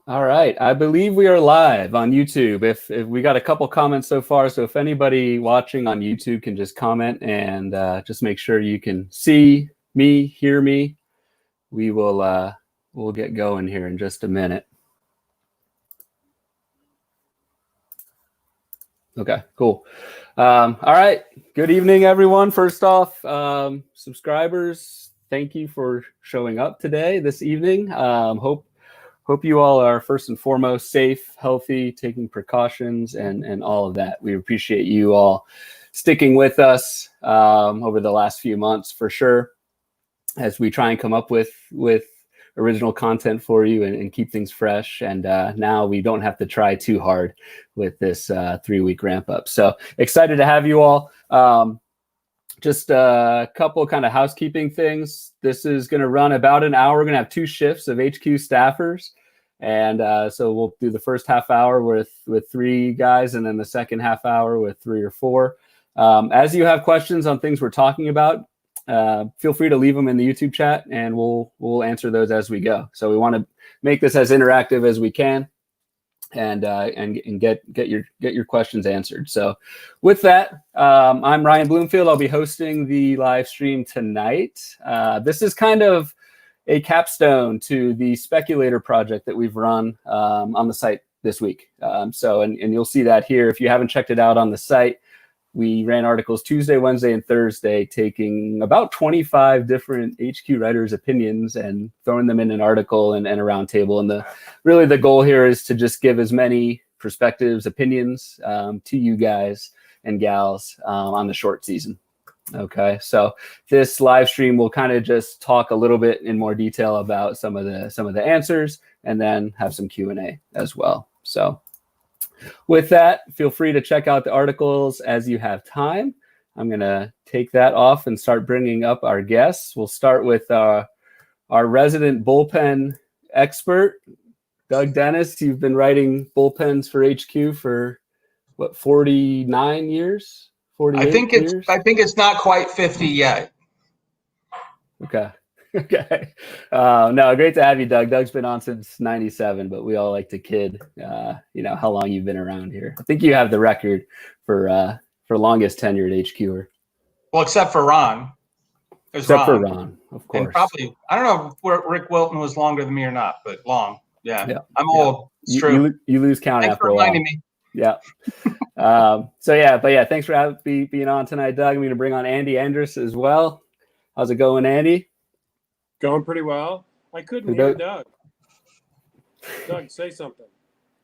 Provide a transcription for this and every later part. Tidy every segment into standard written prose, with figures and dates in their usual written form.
All right. I believe we are live on YouTube. If we got a couple comments so far, so if anybody watching on YouTube can just comment and just make sure you can see me, hear me, we will we'll get going here in just a minute. Okay, cool. All right. Good evening, everyone. First off, subscribers, thank you for showing up today, this evening. Hope you all are first and foremost safe, healthy, taking precautions, and all of that. We appreciate you all sticking with us over the last few months for sure, as we try and come up with original content for you and keep things fresh. And now we don't have to try too hard with this 3-week ramp up. So excited to have you all. Just a couple kind of housekeeping things. This is going to run about an hour. We're going to have 2 shifts of HQ staffers. And so we'll do the first half hour with 3 guys, and then the second half hour with 3 or 4. As you have questions on things we're talking about, feel free to leave them in the YouTube chat, and we'll answer those as we go. So we want to make this as interactive as we can, and get your questions answered. So with that, I'm Ryan Bloomfield. I'll be hosting the live stream tonight. This is kind of a capstone to the speculator project that we've run on the site this week. And you'll see that here. If you haven't checked it out on the site, we ran articles Tuesday, Wednesday, and Thursday, taking about 25 different HQ writers' opinions and throwing them in an article and a roundtable. And really the goal here is to just give as many perspectives, opinions to you guys and gals on the short season. Okay, so this live stream will kind of just talk a little bit in more detail about some of the answers, and then have some Q&A as well. So with that, feel free to check out the articles as you have time. I'm going to take that off and start bringing up our guests. We'll start with our resident bullpen expert, Doug Dennis. You've been writing bullpens for HQ for, what, 49 years? 48 years? I think it's not quite 50 yet. Okay. No, great to have you, Doug. Doug's been on since 97, but we all like to kid, how long you've been around here. I think you have the record for longest tenured HQer. Well, except for Ron. For Ron, of course. And probably, I don't know if Rick Wilton was longer than me or not, but long. Yeah. I'm old. It's true. You lose count after a while. Thanks for reminding me. Yeah. Thanks for being on tonight, Doug. I'm going to bring on Andy Andrus as well. How's it going, Andy? Going pretty well. I couldn't hear Doug. Doug, say something.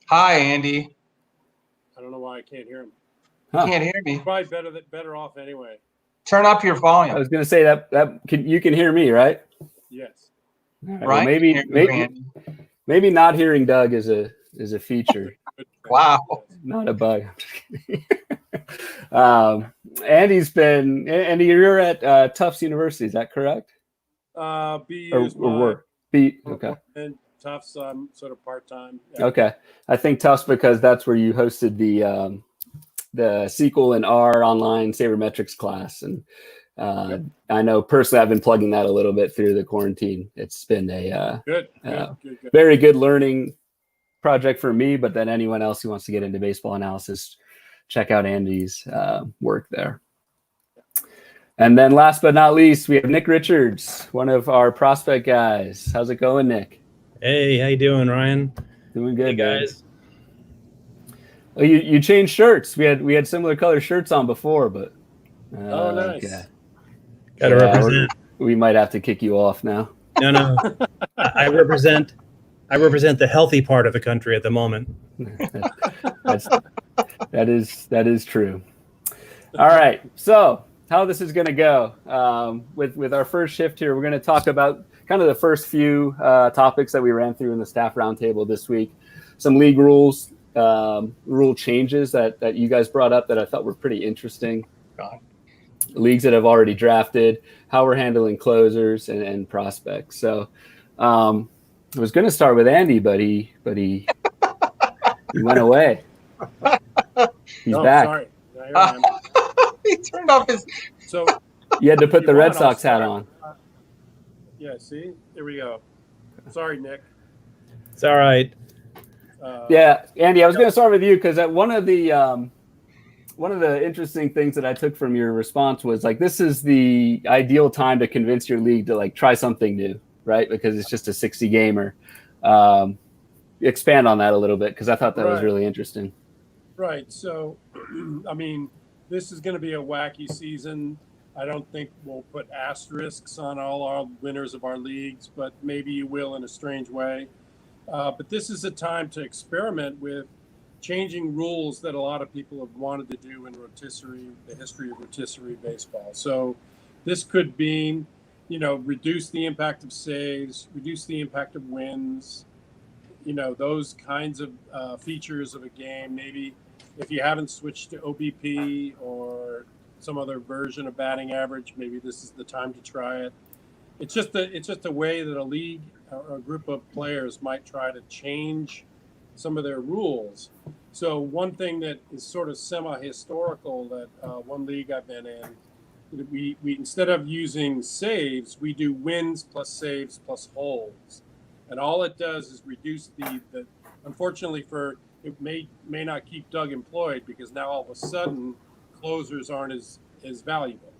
Hi, Andy. I don't know why I can't hear him. Huh. Can't hear me. Probably better off anyway. Turn up your volume. I was going to say that you can hear me, right? Yes. Right. Well, maybe not hearing Doug is a feature. Wow. Not a bug. Andy, you're at Tufts University, is that correct? B okay. And Tufts, sort of part-time. Yeah. Okay. I think Tufts because that's where you hosted the SQL and R online sabermetrics class. And I know personally I've been plugging that a little bit through the quarantine. It's been a good. Very good learning project for me, but then anyone else who wants to get into baseball analysis, check out Andy's work there. And then last but not least, we have Nick Richards, one of our prospect guys. How's it going, Nick? Hey, how you doing, Ryan? Doing good, hey, guys. Oh, you changed shirts. We had similar color shirts on before, but nice. Okay. Gotta represent. We might have to kick you off now. No. I represent the healthy part of the country at the moment. That is true. All right. So how this is going to go with our first shift here, we're going to talk about kind of the first few topics that we ran through in the staff roundtable this week. Some league rules, rule changes that you guys brought up that I thought were pretty interesting. Leagues that have already drafted, how we're handling closers and prospects. So I was going to start with Andy, but he went away. He's back. Sorry. He turned off his. So you had to put the Red Sox hat on. Yeah. See, there we go. Sorry, Nick. It's all right. Yeah, Andy, I was going to start with you because one of the interesting things that I took from your response was like, this is the ideal time to convince your league to like try something new, right? Because it's just a 60 gamer. Expand on that a little bit because I thought that was really interesting. Right. So, I mean, this is going to be a wacky season. I don't think we'll put asterisks on all our winners of our leagues, but maybe you will in a strange way. But this is a time to experiment with changing rules that a lot of people have wanted to do in rotisserie, the history of rotisserie baseball. So this could be, reduce the impact of saves, reduce the impact of wins, those kinds of features of a game. Maybe if you haven't switched to OBP or some other version of batting average, maybe this is the time to try it. It's just a way that a league or a group of players might try to change some of their rules. So one thing that is sort of semi-historical that one league I've been in, we instead of using saves, we do wins plus saves plus holds. And all it does is reduce the unfortunately it may not keep Doug employed because now all of a sudden closers aren't as valuable.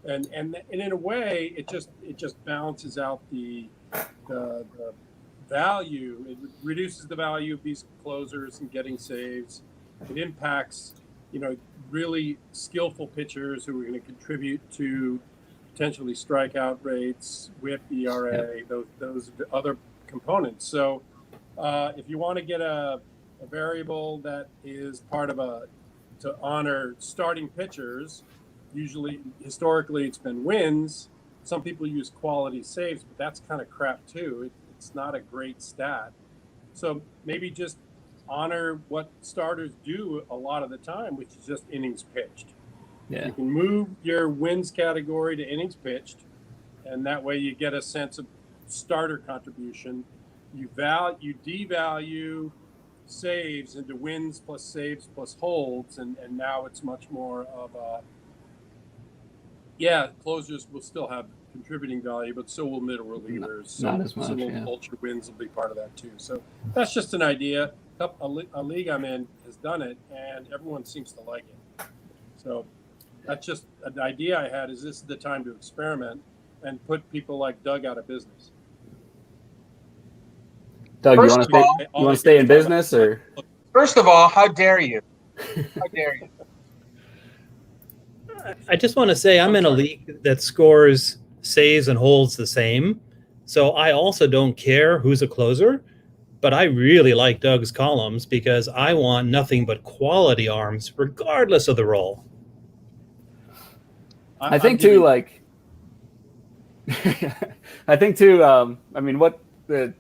And in a way it just balances out the value. It reduces the value of these closers and getting saves. It impacts, really skillful pitchers who are going to contribute to potentially strikeout rates, WHIP, ERA, those other components. So if you want to get a variable that is part of to honor starting pitchers, usually historically it's been wins. Some people use quality saves, but that's kind of crap too. It's not a great stat. So maybe just honor what starters do a lot of the time, which is just innings pitched. Yeah. You can move your wins category to innings pitched, and that way you get a sense of starter contribution. You devalue saves into wins plus saves plus holds, and now it's much more of closers will still have contributing value, but so will middle relievers. Not as much. So ultra wins will be part of that too. So that's just an idea. A league I'm in has done it, and everyone seems to like it. So that's just an idea I had. Is this is the time to experiment and put people like Doug out of business? Doug, you want to stay in business, or? First of all, how dare you? How dare you? I just want to say I'm in a league that scores saves and holds the same. So I also don't care who's a closer, but I really like Doug's columns because I want nothing but quality arms regardless of the role. I think too,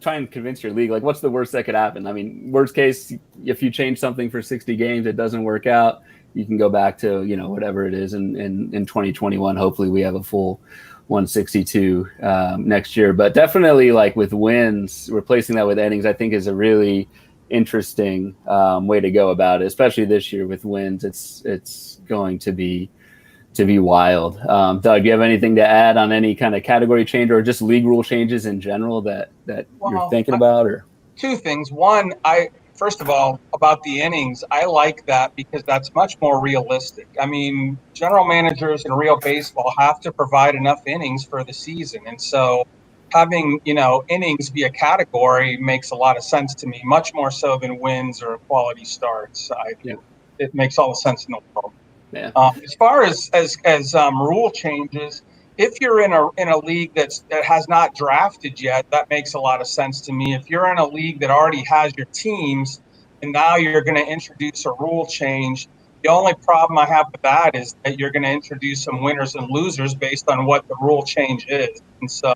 try and convince your league, like what's the worst that could happen? I mean, worst case, if you change something for 60 games, it doesn't work out. You can go back to, whatever it is in 2021. Hopefully we have a full 162 next year. But definitely like with wins, replacing that with innings, I think is a really interesting way to go about it, especially this year with wins. It's going to be wild. Doug, do you have anything to add on any kind of category change or just league rule changes in general that you're thinking about? Or two things. One, first of all, about the innings, I like that because that's much more realistic. I mean, general managers in real baseball have to provide enough innings for the season. And so having, innings be a category makes a lot of sense to me, much more so than wins or quality starts. It makes all the sense in the world. Yeah. As far as rule changes, if you're in a league that has not drafted yet, that makes a lot of sense to me. If you're in a league that already has your teams and now you're going to introduce a rule change, the only problem I have with that is that you're going to introduce some winners and losers based on what the rule change is. And so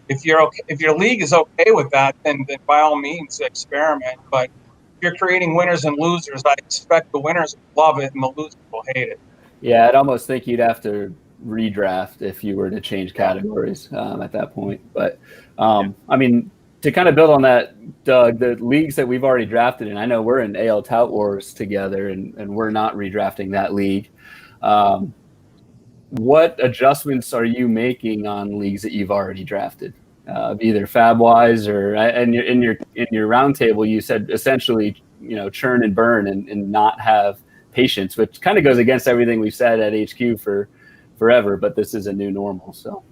if your league is okay with that, then by all means experiment. But if you're creating winners and losers, I expect the winners will love it and the losers will hate it. Yeah, I'd almost think you'd have to redraft if you were to change categories at that point. But I mean, to kind of build on that, Doug, the leagues that we've already drafted in, I know we're in AL Tout Wars together and we're not redrafting that league. What adjustments are you making on leagues that you've already drafted? either fab wise or and in your roundtable, you said essentially, churn and burn and not have patience, which kind of goes against everything we've said at HQ for forever. But this is a new normal. So,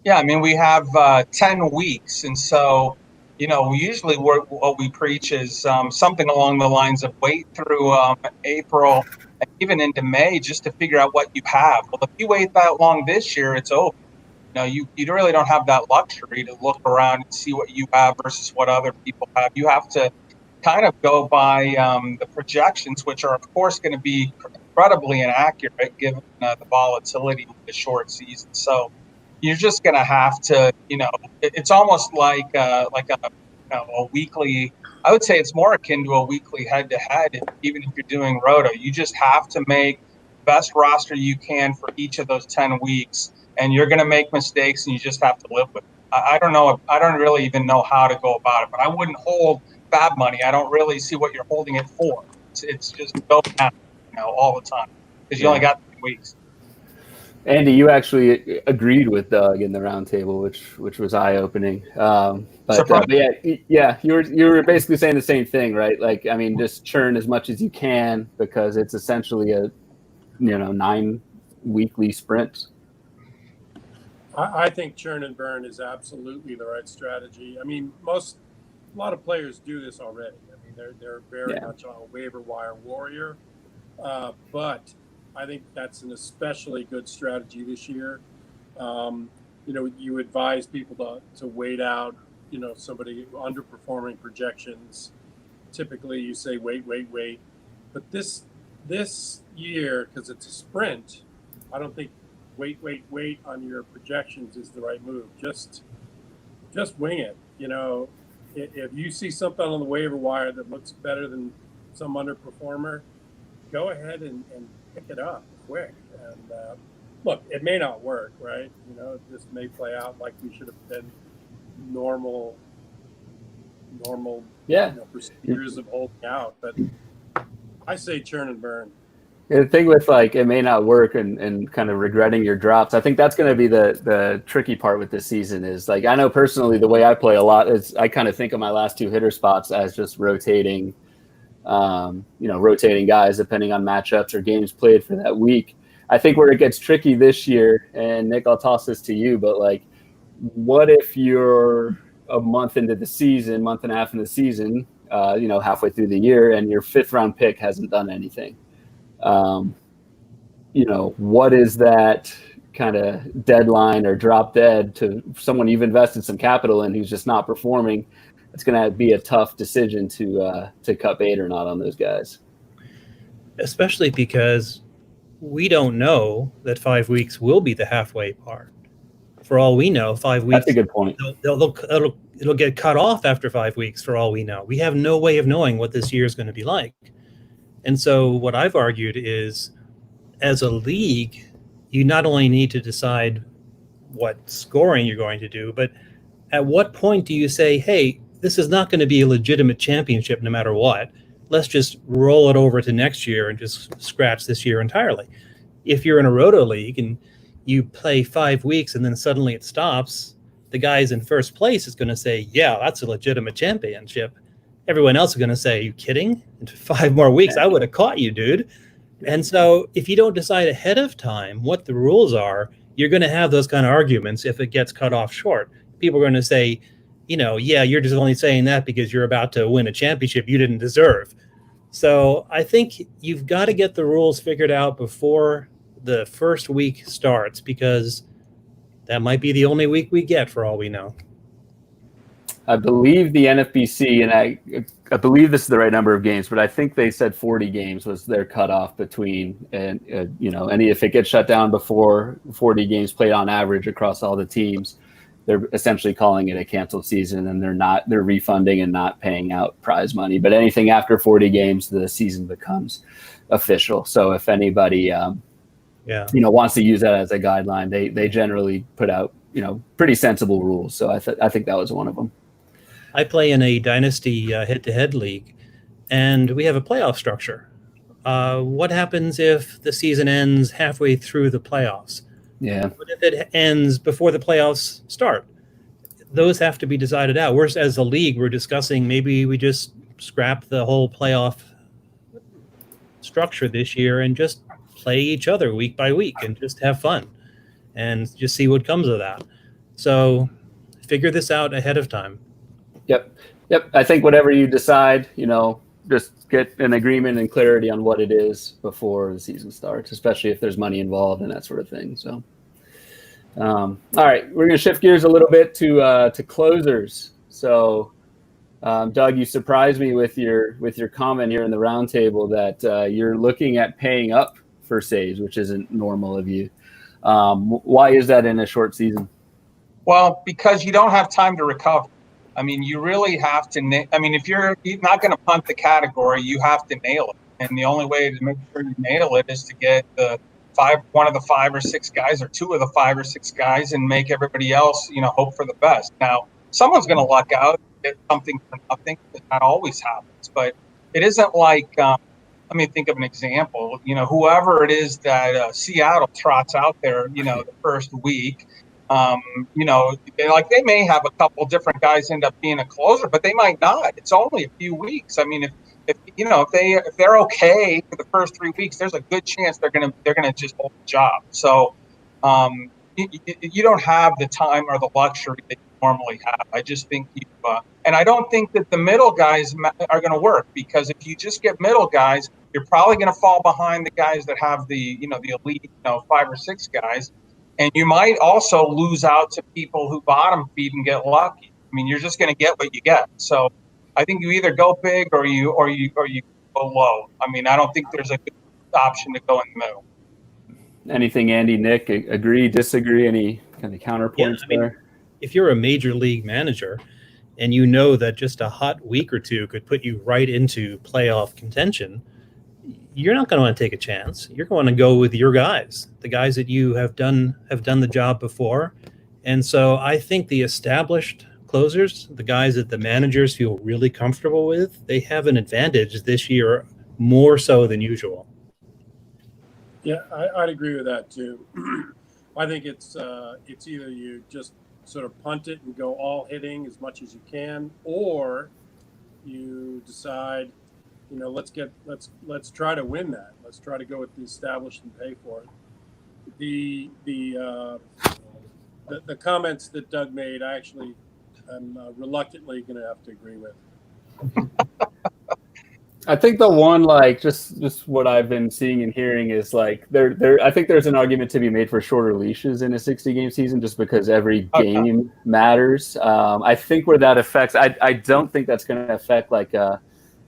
yeah, I mean, we have 10 weeks. And so, usually what we preach is something along the lines of wait through April and even into May just to figure out what you have. Well, if you wait that long this year, it's over. You really don't have that luxury to look around and see what you have versus what other people have. You have to kind of go by the projections, which are, of course, going to be incredibly inaccurate given the volatility of the short season. So you're just going to have to, it's almost like a weekly. I would say it's more akin to a weekly head-to-head, even if you're doing roto. You just have to make the best roster you can for each of those 10 weeks, and you're going to make mistakes, and you just have to live with it. I don't know. I don't really even know how to go about it, but I wouldn't hold fab money. I don't really see what you're holding it for. It's just go down, all the time because you only got 3 weeks. Andy, you actually agreed with Doug in the roundtable, which was eye-opening. But yeah, you were basically saying the same thing, right? Like, I mean, just churn as much as you can because it's essentially a 9 weekly sprint. I think churn and burn is absolutely the right strategy. I mean, a lot of players do this already. I mean, they're very much a waiver wire warrior, but I think that's an especially good strategy this year. You advise people to wait out, somebody underperforming projections. Typically, you say wait. But this year, because it's a sprint, I don't think wait on your projections is the right move. Just wing it. If you see something on the waiver wire that looks better than some underperformer, go ahead and pick it up quick. And look, it may not work, right? This may play out like we should have been normal procedures of holding out. But I say churn and burn. The thing with it may not work and kind of regretting your drops, I think that's going to be the tricky part with this season is I know personally the way I play a lot is I kind of think of my last 2 hitter spots as just rotating guys depending on matchups or games played for that week. I think where it gets tricky this year, and Nick, I'll toss this to you, but what if you're a month into the season, month and a half into the season, halfway through the year, and your 5th round pick hasn't done anything? What is that kind of deadline or drop dead to someone you've invested some capital in who's just not performing? It's going to be a tough decision to cut bait or not on those guys. Especially because we don't know that 5 weeks will be the halfway part. For all we know, 5 weeks. That's a good point. It'll get cut off after 5 weeks. For all we know, we have no way of knowing what this year is going to be like. And so what I've argued is, as a league, you not only need to decide what scoring you're going to do, but at what point do you say, hey, this is not going to be a legitimate championship no matter what. Let's just roll it over to next year and just scratch this year entirely. If you're in a roto league and you play 5 weeks and then suddenly it stops, the guys in first place is going to say, yeah, that's a legitimate championship. Everyone else is going to say, are you kidding? In 5 more weeks, I would have caught you, dude. And so if you don't decide ahead of time what the rules are, you're going to have those kind of arguments if it gets cut off short. People are going to say, yeah, you're just only saying that because you're about to win a championship you didn't deserve. So I think you've got to get the rules figured out before the first week starts, because that might be the only week we get for all we know. I believe the NFBC, and I believe this is the right number of games, but I think they said 40 games was their cutoff between, and if it gets shut down before 40 games played on average across all the teams, they're essentially calling it a canceled season, and they're refunding and not paying out prize money. But anything after 40 games, the season becomes official. So if anybody, wants to use that as a guideline, they generally put out, pretty sensible rules. So I think that was one of them. I play in a dynasty head-to-head league, and we have a playoff structure. What happens if the season ends halfway through the playoffs? Yeah. What if it ends before the playoffs start? those have to be decided out. We're, as a league, we're discussing maybe we just scrap the whole playoff structure this year and just play each other week by week and just have fun and just see what comes of that. So figure this out ahead of time. Yep. I think whatever you decide, just get an agreement and clarity on what it is before the season starts, especially if there's money involved and that sort of thing. So, all right, we're going to shift gears a little bit to closers. So, Doug, you surprised me with your comment here in the roundtable that you're looking at paying up for saves, which isn't normal of you. Why is that in a short season? Well, because you don't have time to recover. I mean, you really have to. I mean, if you're not going to punt the category, you have to nail it. And the only way to make sure you nail it is to get one of the 5 or 6 guys, or 2 of the 5 or 6 guys, and make everybody else, hope for the best. Now, someone's going to luck out, get something for nothing. That always happens, but it isn't like. Let me think of an example. Whoever it is that Seattle trots out there, the first week. They may have a couple different guys end up being a closer, but they might not. It's only a few weeks. I mean, if they're okay for the first 3 weeks, there's a good chance they're gonna just hold the job. So you don't have the time or the luxury that you normally have. I just think and I don't think that the middle guys are going to work, because if you just get middle guys, you're probably going to fall behind the guys that have the elite 5 or 6 guys. And you might also lose out to people who bottom feed and get lucky. I mean, you're just going to get what you get. So I think you either go big or you go low. I mean, I don't think there's a good option to go in the middle. Anything, Andy, Nick, agree, disagree? Any kind of counterpoints there? If you're a major league manager and you know that just a hot week or two could put you right into playoff contention, you're not going to want to take a chance. You're going to go with your guys, the guys that you have done the job before. And so I think the established closers, the guys that the managers feel really comfortable with, they have an advantage this year more so than usual. Yeah, I'd agree with that too. I think it's either you just sort of punt it and go all hitting as much as you can, or you decide, let's try to win that. Let's try to go with the established and pay for it. The comments that Doug made, I'm reluctantly going to have to agree with. I think the one, just what I've been seeing and hearing is I think there's an argument to be made for shorter leashes in a 60-game season, just because every game matters. I think where that affects, I don't think that's going to affect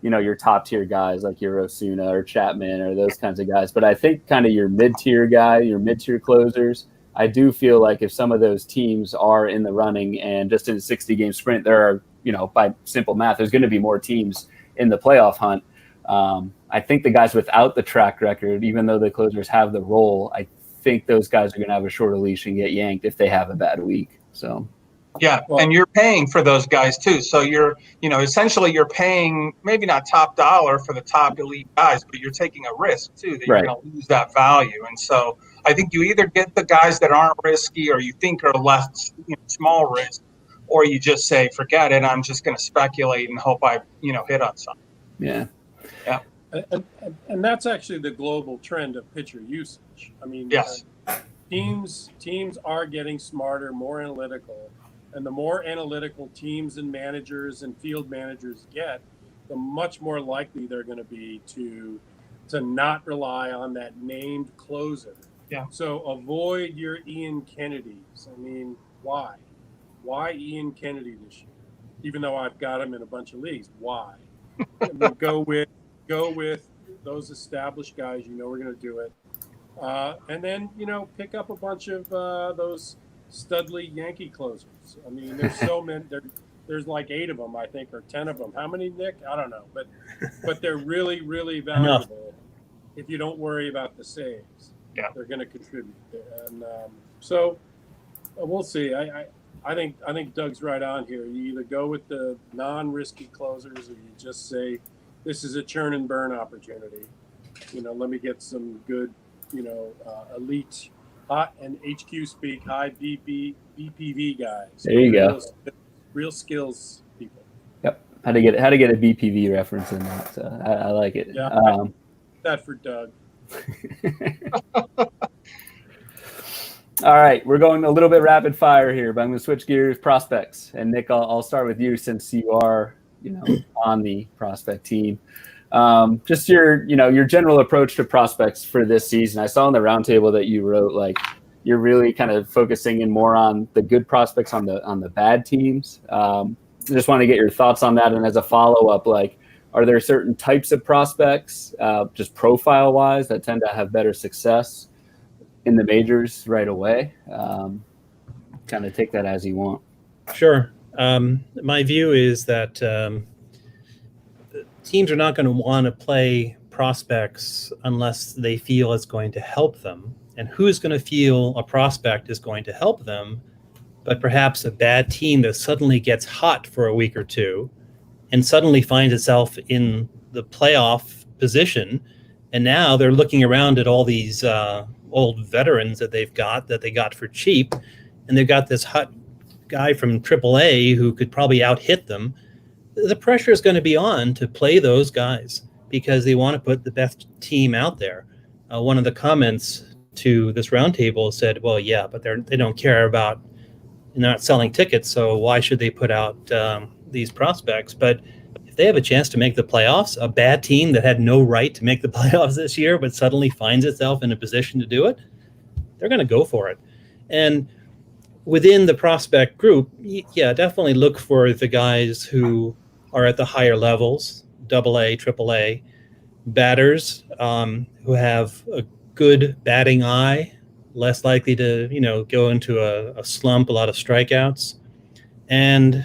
your top tier guys like your Osuna or Chapman or those kinds of guys. But I think kind of your mid-tier guy, your mid-tier closers, I do feel like if some of those teams are in the running, and just in a 60-game sprint, there are, by simple math, there's going to be more teams in the playoff hunt. I think the guys without the track record, even though the closers have the role, I think those guys are going to have a shorter leash and get yanked if they have a bad week. So. Yeah, and you're paying for those guys too. So you're, essentially you're paying maybe not top dollar for the top elite guys, but you're taking a risk too that you're going to lose that value. And so I think you either get the guys that aren't risky, or you think are less small risk, or you just say, forget it, I'm just going to speculate and hope I hit on something. Yeah. Yeah. And that's actually the global trend of pitcher usage. I mean, yes. Teams are getting smarter, more analytical. And the more analytical teams and managers and field managers get, the much more likely they're going to be to not rely on that named closer. Yeah. So avoid your Ian Kennedys. I mean, why? Why Ian Kennedy this year? Even though I've got him in a bunch of leagues, why? I mean, go with those established guys. We're going to do it, and then pick up a bunch of those Studley Yankee closers. I mean, there's so many. There's like 8 of them, I think, or 10 of them. How many, Nick? I don't know, but they're really, really valuable. If you don't worry about the saves, they're going to contribute. And so we'll see. I think Doug's right on here. You either go with the non-risky closers, or you just say, this is a churn and burn opportunity. Let me get some good, elite hot and HQ speak, high BPV guys. There you go. Real skills people. Yep. How to get a BPV reference in that. So I like it. Yeah, that for Doug. All right, we're going a little bit rapid fire here, but I'm going to switch gears. Prospects, and Nick, I'll start with you since you are, on the prospect team. Just your general approach to prospects for this season. I saw in the roundtable that you wrote like you're really kind of focusing in more on the good prospects on the bad teams. Just want to get your thoughts on that, and as a follow up, like, are there certain types of prospects, just profile wise, that tend to have better success in the majors right away? Kind of take that as you want. Sure. My view is that teams are not going to want to play prospects unless they feel it's going to help them. And who's going to feel a prospect is going to help them, but perhaps a bad team that suddenly gets hot for a week or two and suddenly finds itself in the playoff position. And now they're looking around at all these old veterans that they got for cheap. And they've got this hot guy from AAA who could probably out-hit them. The pressure is going to be on to play those guys because they want to put the best team out there. One of the comments to this roundtable said, well, yeah, but they don't care about not selling tickets, so why should they put out these prospects? But if they have a chance to make the playoffs, a bad team that had no right to make the playoffs this year but suddenly finds itself in a position to do it, they're going to go for it. And within the prospect group, yeah, definitely look for the guys who are at the higher levels, AA, AAA, batters who have a good batting eye, less likely to, go into a slump, a lot of strikeouts. And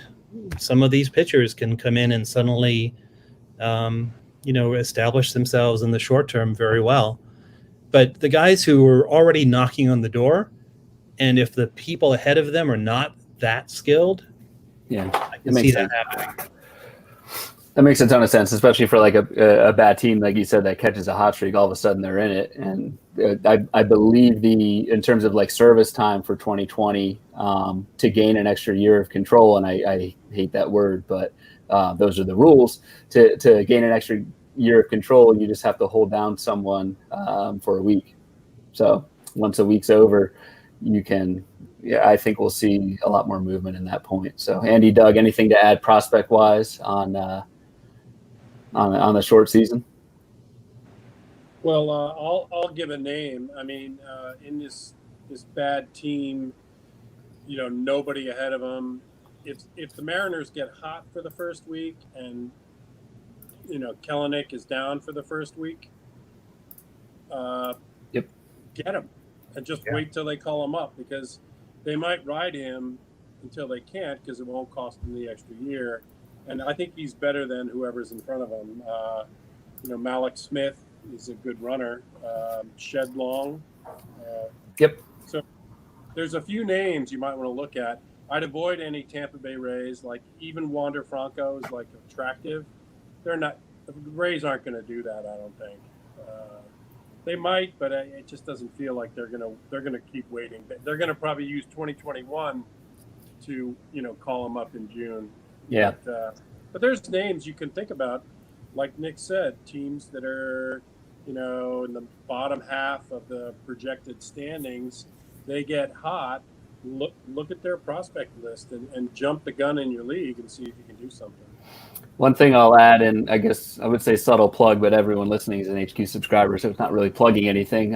some of these pitchers can come in and suddenly, establish themselves in the short term very well. But the guys who are already knocking on the door, and if the people ahead of them are not that skilled, I can see that happening. That makes a ton of sense, especially for like a bad team, like you said, that catches a hot streak. All of a sudden, they're in it, and I believe in terms of like service time for 2020 to gain an extra year of control, and I hate that word, but those are the rules. To gain an extra year of control, you just have to hold down someone for a week. So once a week's over, you can. Yeah, I think we'll see a lot more movement in that point. So, Andy, Doug, anything to add prospect wise on the short season? Well, I'll give a name. I mean, in this bad team, nobody ahead of them. If the Mariners get hot for the first week and Kelenic is down for the first week, get him and just wait till they call him up, because they might ride him until they can't, because it won't cost them the extra year. And I think he's better than whoever's in front of him. Malik Smith is a good runner. Shed Long. So there's a few names you might want to look at. I'd avoid any Tampa Bay Rays. Like even Wander Franco is like attractive. They're not. The Rays aren't going to do that, I don't think. They might, but it just doesn't feel like they're gonna keep waiting. They're gonna probably use 2021 to call them up in June. Yeah. But there's names you can think about, like Nick said, teams that are in the bottom half of the projected standings. They get hot. Look at their prospect list and jump the gun in your league and see if you can do something. One thing I'll add, and I guess I would say subtle plug, but everyone listening is an HQ subscriber, so it's not really plugging anything.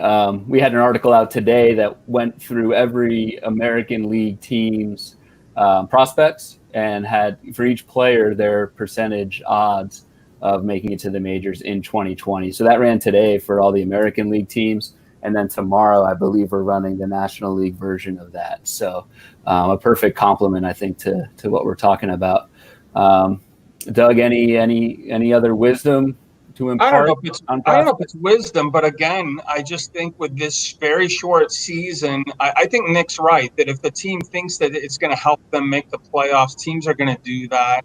We had an article out today that went through every American League team's prospects and had for each player their percentage odds of making it to the majors in 2020. So that ran today for all the American League teams. And then tomorrow, I believe we're running the National League version of that. So a perfect complement, I think, to what we're talking about. Doug, any other wisdom to impart? I don't know if it's wisdom, but again, I just think with this very short season, I think Nick's right that if the team thinks that it's going to help them make the playoffs, teams are going to do that.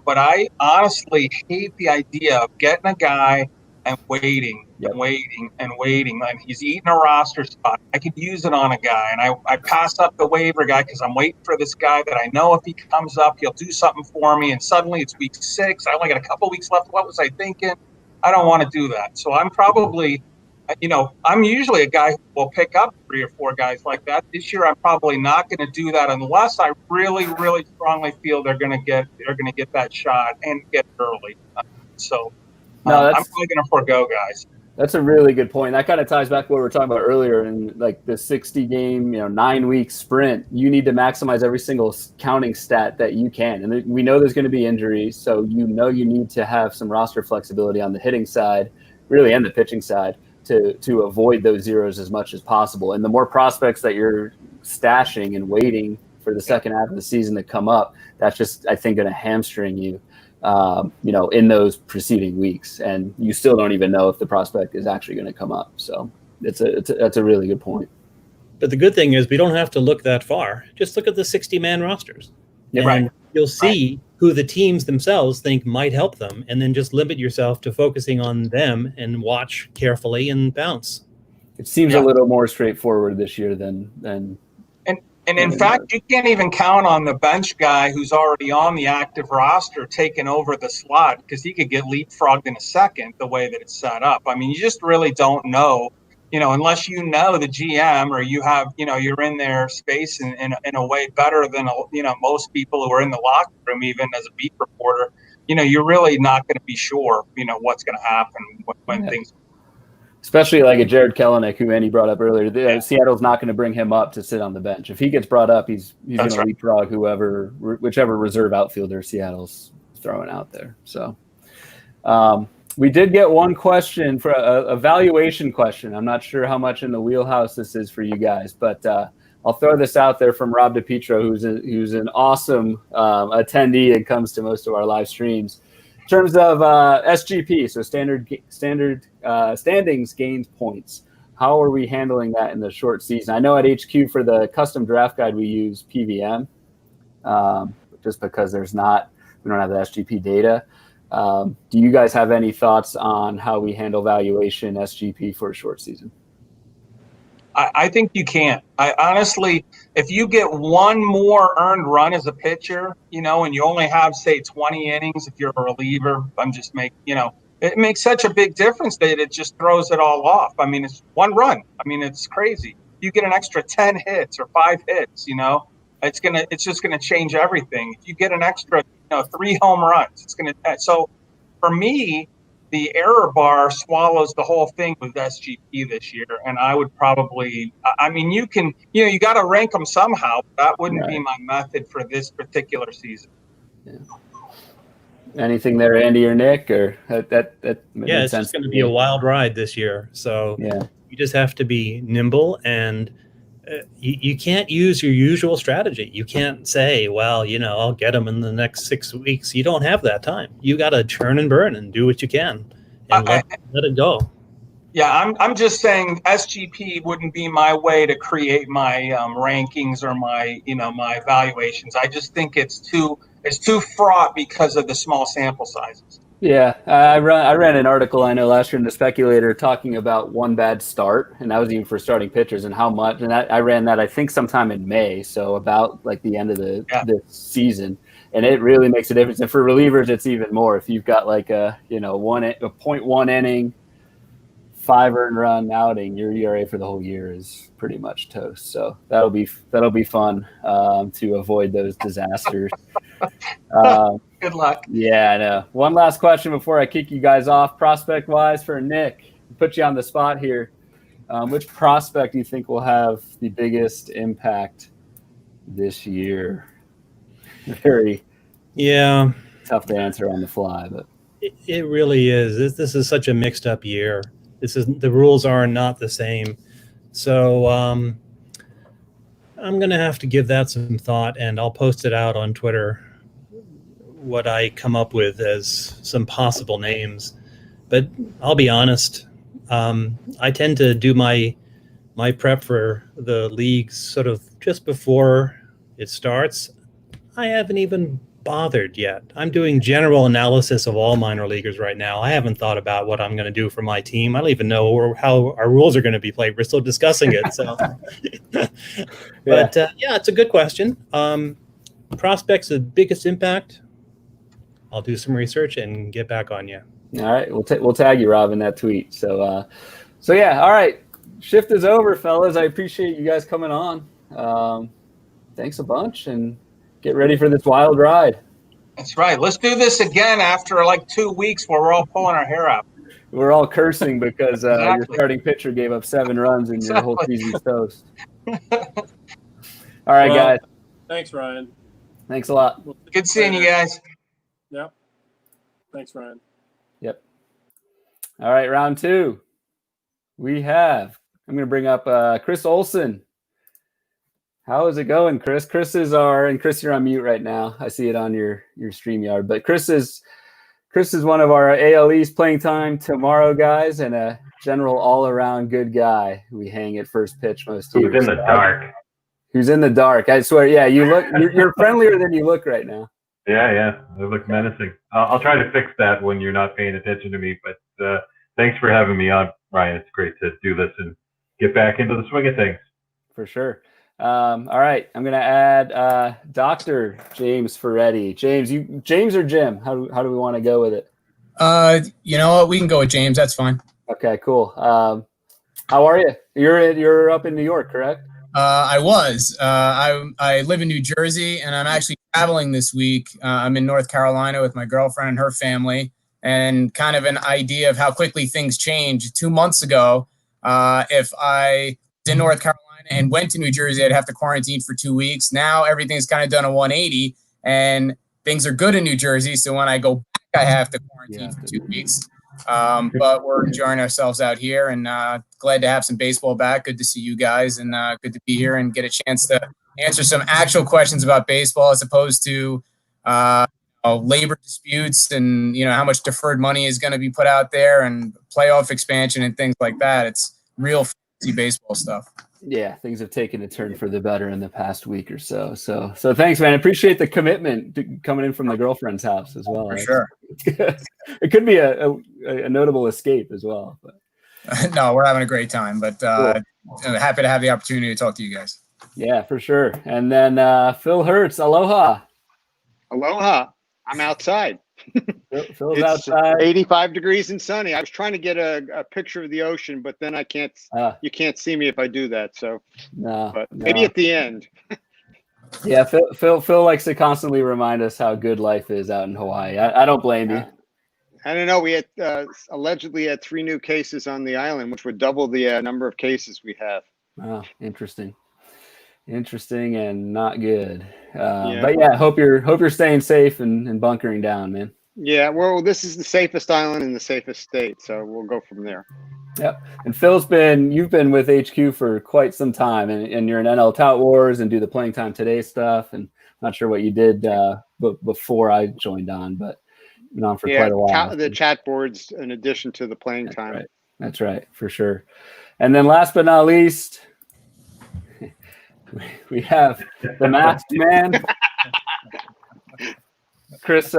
But I honestly hate the idea of getting a guy and waiting Yep. and waiting and waiting. And he's eating a roster spot. I could use it on a guy, and I pass up the waiver guy because I'm waiting for this guy that I know if he comes up, he'll do something for me. And suddenly it's week 6. I only got a couple weeks left. What was I thinking? I don't want to do that. So I'm probably, I'm usually a guy who will pick up 3 or 4 guys like that. This year, I'm probably not going to do that unless I really, really strongly feel they're going to get that shot and get early. So No, I'm probably going to forego guys. That's a really good point. That kind of ties back to what we were talking about earlier in like the 60 game, 9-week sprint. You need to maximize every single counting stat that you can. And we know there's going to be injuries. So, you need to have some roster flexibility on the hitting side, really, and the pitching side to avoid those zeros as much as possible. And the more prospects that you're stashing and waiting for the second half of the season to come up, that's just, I think, going to hamstring you. In those preceding weeks, and you still don't even know if the prospect is actually going to come up. So that's a really good point. But the good thing is we don't have to look that far. Just look at the 60-man rosters. Yeah, and right. You'll see who the teams themselves think might help them, and then just limit yourself to focusing on them and watch carefully and bounce. It seems a little more straightforward this year than And in fact, you can't even count on the bench guy who's already on the active roster taking over the slot, because he could get leapfrogged in a second the way that it's set up. I mean, you just really don't know, unless you know the GM or you have, you're in their space in a way better than, most people who are in the locker room, even as a beat reporter. You're really not going to be sure, what's going to happen when things. Especially like a Jared Kelenic, who Andy brought up earlier. Seattle's not going to bring him up to sit on the bench. If he gets brought up, he's going to leapfrog whichever reserve outfielder Seattle's throwing out there. So we did get one question for a valuation question. I'm not sure how much in the wheelhouse this is for you guys, but I'll throw this out there from Rob DiPietro, who's an awesome attendee and comes to most of our live streams. In terms of SGP, so standings gains points, how are we handling that in the short season? I know at HQ for the custom draft guide we use PVM, just because we don't have the SGP data. Do you guys have any thoughts on how we handle valuation SGP for a short season? I think you can't. I honestly, if you get one more earned run as a pitcher, and you only have, say, 20 innings, if you're a reliever, it makes such a big difference that it just throws it all off. I mean, it's one run. I mean, it's crazy. You get an extra 10 hits or 5 hits, it's just gonna change everything. If you get an extra, 3 home runs, it's gonna. So, for me, the error bar swallows the whole thing with SGP this year, and I would probably. I mean, you got to rank them somehow. But that wouldn't be my method for this particular season. Yeah. Anything there, Andy or Nick, or that? Yeah, it's just going to be a wild ride this year. So you just have to be nimble, and you can't use your usual strategy. You can't say, well, I'll get them in the next 6 weeks. You don't have that time. You got to churn and burn and do what you can and let it go. Yeah, I'm just saying SGP wouldn't be my way to create my rankings or my my evaluations. I just think it's too fraught because of the small sample sizes. Yeah, I ran an article I know last year in the Speculator talking about one bad start, and that was even for starting pitchers and how much. And I ran that I think sometime in May, so about like the end of the season, and it really makes a difference. And for relievers, it's even more. If you've got like a 0.1 inning, 5 earned run outing, your ERA for the whole year is pretty much toast. So that'll be fun to avoid those disasters. Good luck. Yeah, I know. One last question before I kick you guys off. Prospect-wise for Nick, put you on the spot here. Which prospect do you think will have the biggest impact this year? Very tough to answer on the fly, but it really is. This is such a mixed-up year. The rules are not the same. So I'm going to have to give that some thought, and I'll post it out on Twitter, what I come up with as some possible names. But I'll be honest, I tend to do my prep for the leagues sort of just before it starts. I haven't even bothered yet. I'm doing general analysis of all minor leaguers right now. I haven't thought about what I'm going to do for my team. I don't even know how our rules are going to be played. We're still discussing it. So, but yeah, it's a good question. Prospects of biggest impact. I'll do some research and get back on you. All right, we'll tag you, Rob, in that tweet. So yeah, all right. Shift is over, fellas. I appreciate you guys coming on. Thanks a bunch, and get ready for this wild ride. That's right. Let's do this again after like 2 weeks where we're all pulling our hair out. We're all cursing because your Exactly. starting pitcher gave up 7 runs and your whole season's toast. All right, guys. Thanks, Ryan. Thanks a lot. Good seeing you guys. Yep. Thanks, Ryan. Yep. All right, round 2. I'm going to bring up Chris Olson. How is it going, Chris? Chris, you're on mute right now. I see it on your StreamYard. But Chris is one of our AL East playing time tomorrow guys, and a general all-around good guy. We hang at first pitch most years. Who's in the dark? Who's in the dark? I swear, yeah. You're friendlier than you look right now. Yeah. They look menacing. I'll try to fix that when you're not paying attention to me. But thanks for having me on, Ryan. It's great to do this and get back into the swing of things. For sure. All right, I'm gonna add Dr. James Ferretti. James or Jim? How do we want to go with it? You know what? We can go with James. That's fine. Okay, cool. How are you? You're up in New York, correct? I was. I live in New Jersey, and I'm actually traveling this week. I'm in North Carolina with my girlfriend and her family, and kind of an idea of how quickly things change. 2 months ago, if I was in North Carolina and went to New Jersey, I'd have to quarantine for 2 weeks. Now everything's kind of done a 180, and things are good in New Jersey. So when I go back, I have to quarantine for 2 weeks. But we're enjoying ourselves out here, and glad to have some baseball back. Good to see you guys, and good to be here and get a chance to answer some actual questions about baseball as opposed to labor disputes and how much deferred money is going to be put out there and playoff expansion and things like that. It's real fancy baseball stuff. Yeah, things have taken a turn for the better in the past week or so. So thanks, man. I appreciate the commitment coming in from the girlfap's house as well. For sure. It could be a notable escape as well. But. No, we're having a great time, but Cool. happy to have the opportunity to talk to you guys. Yeah, for sure. And then Phil Hertz, aloha. Aloha. I'm outside. Phil's It's outside. 85 degrees and sunny. I was trying to get a picture of the ocean, but then I can't. You can't see me if I do that. So, but maybe at the end. Yeah, Phil likes to constantly remind us how good life is out in Hawaii. I don't blame you. I don't know. We had allegedly had 3 new cases on the island, which would double the number of cases we have. Oh, interesting and not good. But yeah, hope you're staying safe and bunkering down, man. Yeah, well, this is the safest island in the safest state, so we'll go from there. Yep. And you've been with HQ for quite some time, and you're in NL Tout Wars and do the Playing Time Today stuff. And I'm not sure what you did before I joined on, but been on for quite a while. The chat boards in addition to the playing time. Right. That's right, for sure. And then last but not least, we have the masked man. Chris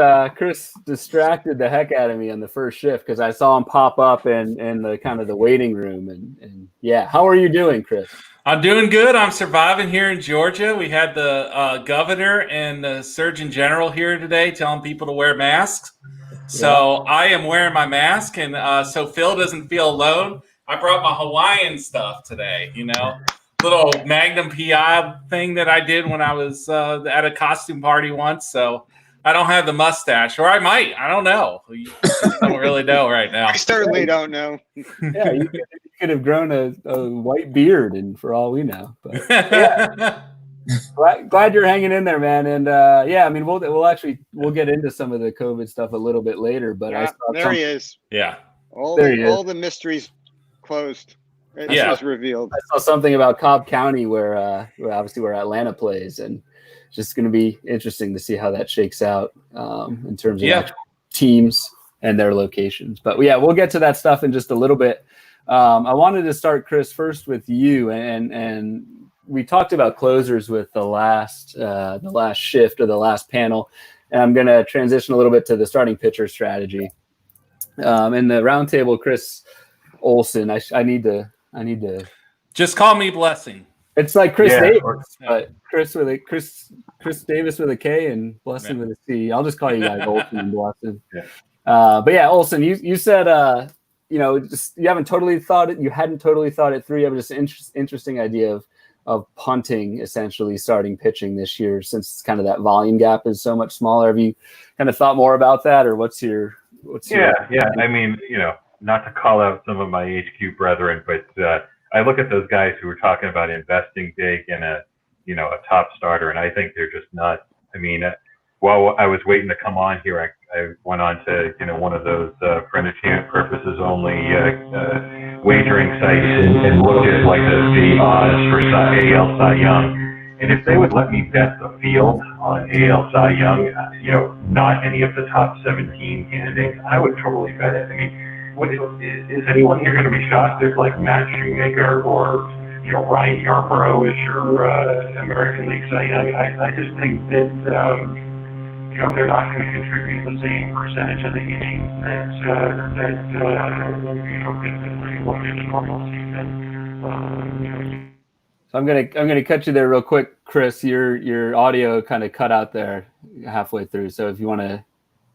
distracted the heck out of me on the first shift because I saw him pop up in the kind of the waiting room and yeah. How are you doing, Chris? I'm doing good. I'm surviving here in Georgia. We had the governor and the Surgeon General here today telling people to wear masks. So I am wearing my mask, and so Phil doesn't feel alone. I brought my Hawaiian stuff today, little Magnum PI thing that I did when I was at a costume party once. So I don't have the mustache, or I might. I don't know. You don't really know right now. I certainly don't know. Yeah, you could have grown a white beard, and for all we know. But yeah. glad you're hanging in there, man. And yeah, I mean, we'll get into some of the COVID stuff a little bit later. But yeah, there he is. Yeah, all the mysteries closed. It was revealed. I saw something about Cobb County where obviously where Atlanta plays, and it's just going to be interesting to see how that shakes out in terms of actual teams and their locations. But yeah, we'll get to that stuff in just a little bit. I wanted to start, Chris, first with you, and we talked about closers with the last shift or the last panel, and I'm going to transition a little bit to the starting pitcher strategy. In the roundtable, Chris Olson, I need to just call me Blessing. It's like Chris Davis, but Chris Davis with a K and Blessing with a C. I'll just call you guys Olson and Blessing. But yeah, Olson, you said just you hadn't totally thought it through. You have just an interesting idea of punting, essentially starting pitching this year, since kind of that volume gap is so much smaller. Have you kind of thought more about that, or what's your I mean, not to call out some of my HQ brethren, but I look at those guys who were talking about investing big in a top starter, and I think they're just not. I mean, while I was waiting to come on here, I went on to one of those for entertainment purposes only wagering sites and looked at like the odds for AL Cy Young, and if they would let me bet the field on AL Cy Young, not any of the top 17 candidates, I would totally bet it. I mean, is anyone here going to be shocked if like Matt Shoemaker or Ryan Yarbrough is your American League Cy Young? I just think that they're not going to contribute the same percentage of the innings that in a normal season. So I'm gonna cut you there real quick, Chris. Your audio kind of cut out there halfway through. So if you want to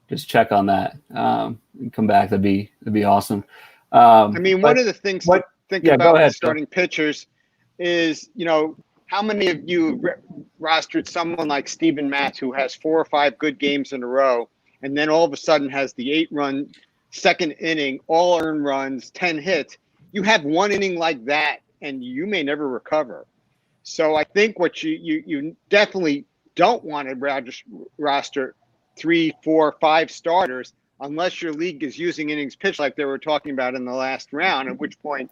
just check on that, and come back, that'd be awesome. I mean, one of the things to think about starting pitchers is, how many of you rostered someone like Steven Matz, who has 4 or 5 good games in a row, and then all of a sudden has the 8-run second inning, all earned runs, 10 hits. You have one inning like that, and you may never recover. So I think what you definitely don't want to roster 3, 4, 5 starters unless your league is using innings pitched like they were talking about in the last round, at which point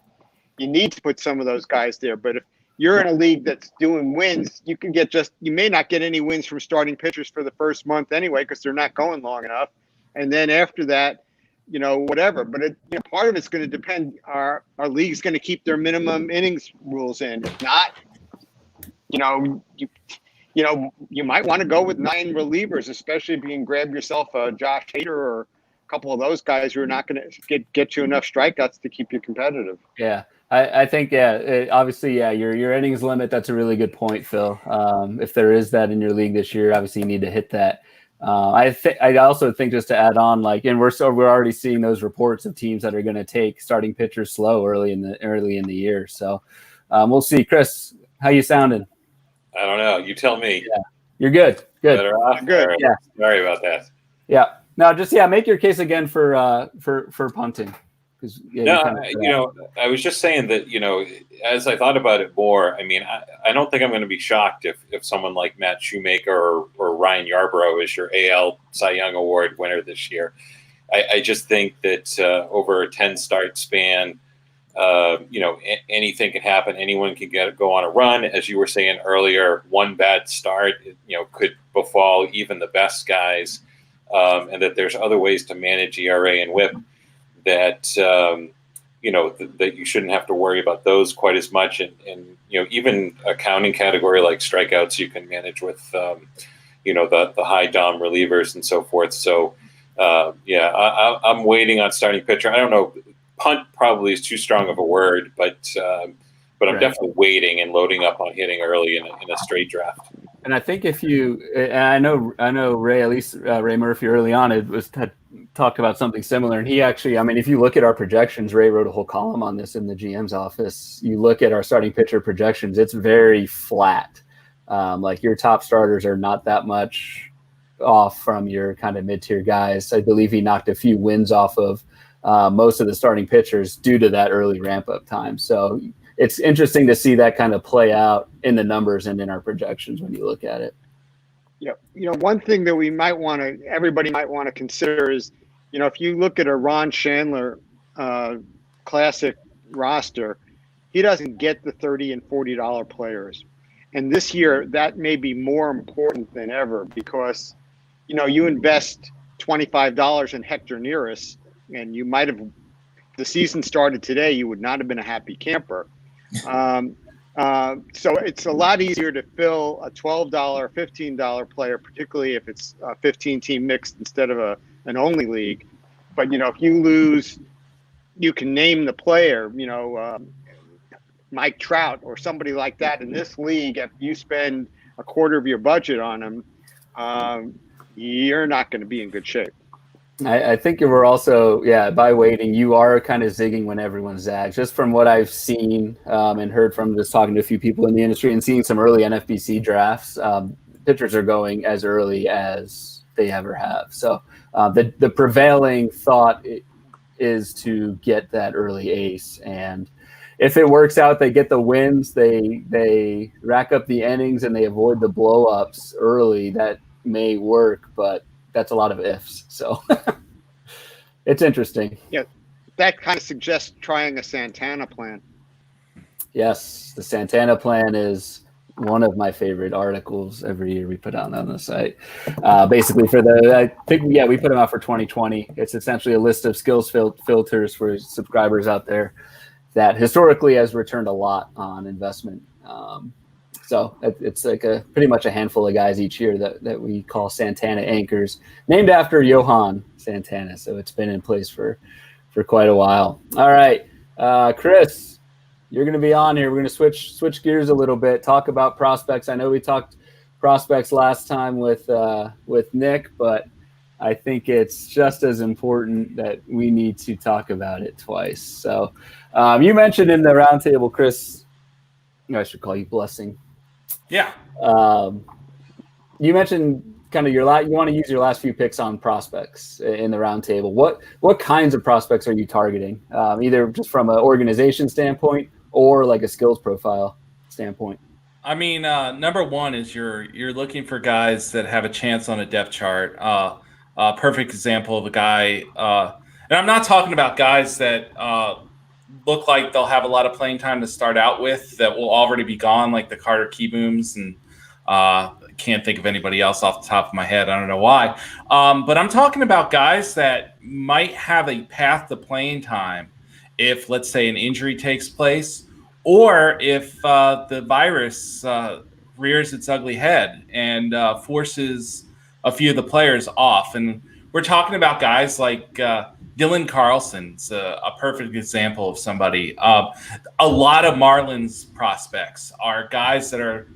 you need to put some of those guys there. But if you're in a league that's doing wins, you may not get any wins from starting pitchers for the first month anyway, because they're not going long enough. And then after that, whatever. But part of it's going to depend. Our league's going to keep their minimum innings rules in. If not, you might want to go with 9 relievers, especially if you can grab yourself a Josh Hader or a couple of those guys who are not going to get you enough strikeouts to keep you competitive. Yeah, I think obviously your innings limit. That's a really good point, Phil. If there is that in your league this year, obviously you need to hit that. I also think, just to add on, and we're already seeing those reports of teams that are going to take starting pitchers slow early in the year. So we'll see. Chris, how you sounding? I don't know. You tell me. Yeah, you're good. Good. Better off? Good. Right. Yeah. Sorry about that. Yeah. No, just make your case again for punting. I was just saying that as I thought about it more, I mean, I don't think I'm going to be shocked if someone like Matt Shoemaker or Ryan Yarbrough is your AL Cy Young Award winner this year. I just think that over a 10-start span, anything can happen. Anyone can go on a run. As you were saying earlier, one bad start, could befall even the best guys, and that there's other ways to manage ERA and WHIP that that you shouldn't have to worry about those quite as much. And even a counting category like strikeouts, you can manage with the high dom relievers and so forth. So I'm waiting on starting pitcher. I don't know. Punt probably is too strong of a word, but I'm definitely waiting and loading up on hitting early in a straight draft. And I think I know Ray, at least Ray Murphy early on, had talked about something similar. And he actually, if you look at our projections, Ray wrote a whole column on this in the GM's office. You look at our starting pitcher projections, it's very flat. Your top starters are not that much off from your kind of mid-tier guys. I believe he knocked a few wins off of most of the starting pitchers due to that early ramp-up time. So it's interesting to see that kind of play out in the numbers and in our projections when you look at it. Yeah. One thing that everybody might want to consider is, if you look at a Ron Chandler classic roster, he doesn't get the $30 and $40 players. And this year, that may be more important than ever because, you invest $25 in Hector Neris, and you might have, the season started today, you would not have been a happy camper. So it's a lot easier to fill a $12, $15 player, particularly if it's a 15-team mixed instead of an only league. But, if you lose, you can name the player, Mike Trout or somebody like that in this league. If you spend a quarter of your budget on him, you're not going to be in good shape. I think you were also, by waiting, you are kind of zigging when everyone zags. Just from what I've seen and heard from just talking to a few people in the industry and seeing some early NFBC drafts, pitchers are going as early as they ever have. So the prevailing thought is to get that early ace. And if it works out, they get the wins, they rack up the innings, and they avoid the blow-ups early. That may work, but that's a lot of ifs. So it's interesting. Yeah, that kind of suggests trying a Santana plan. Yes, the Santana plan is one of my favorite articles every year we put out on the site. Basically, we put them out for 2020. It's essentially a list of skills filters for subscribers out there that historically has returned a lot on investment. So it's like pretty much a handful of guys each year that we call Santana anchors, named after Johan Santana. So it's been in place for quite a while. All right, Chris, you're going to be on here. We're going to switch gears a little bit, talk about prospects. I know we talked prospects last time with Nick, but I think it's just as important that we need to talk about it twice. So you mentioned in the roundtable, Chris, I should call you Blessing. Yeah. You mentioned kind of you want to use your last few picks on prospects in the roundtable. What kinds of prospects are you targeting? Either just from an organization standpoint or like a skills profile standpoint? I mean, number one is you're looking for guys that have a chance on a depth chart. Perfect example of a guy, and I'm not talking about guys that look like they'll have a lot of playing time to start out with that will already be gone, like the Carter Keybooms, and can't think of anybody else off the top of my head. I don't know why. But I'm talking about guys that might have a path to playing time if, let's say, an injury takes place, or if the virus rears its ugly head and forces a few of the players off. And we're talking about guys like Dylan Carlson's a perfect example of somebody. A lot of Marlins prospects are guys that are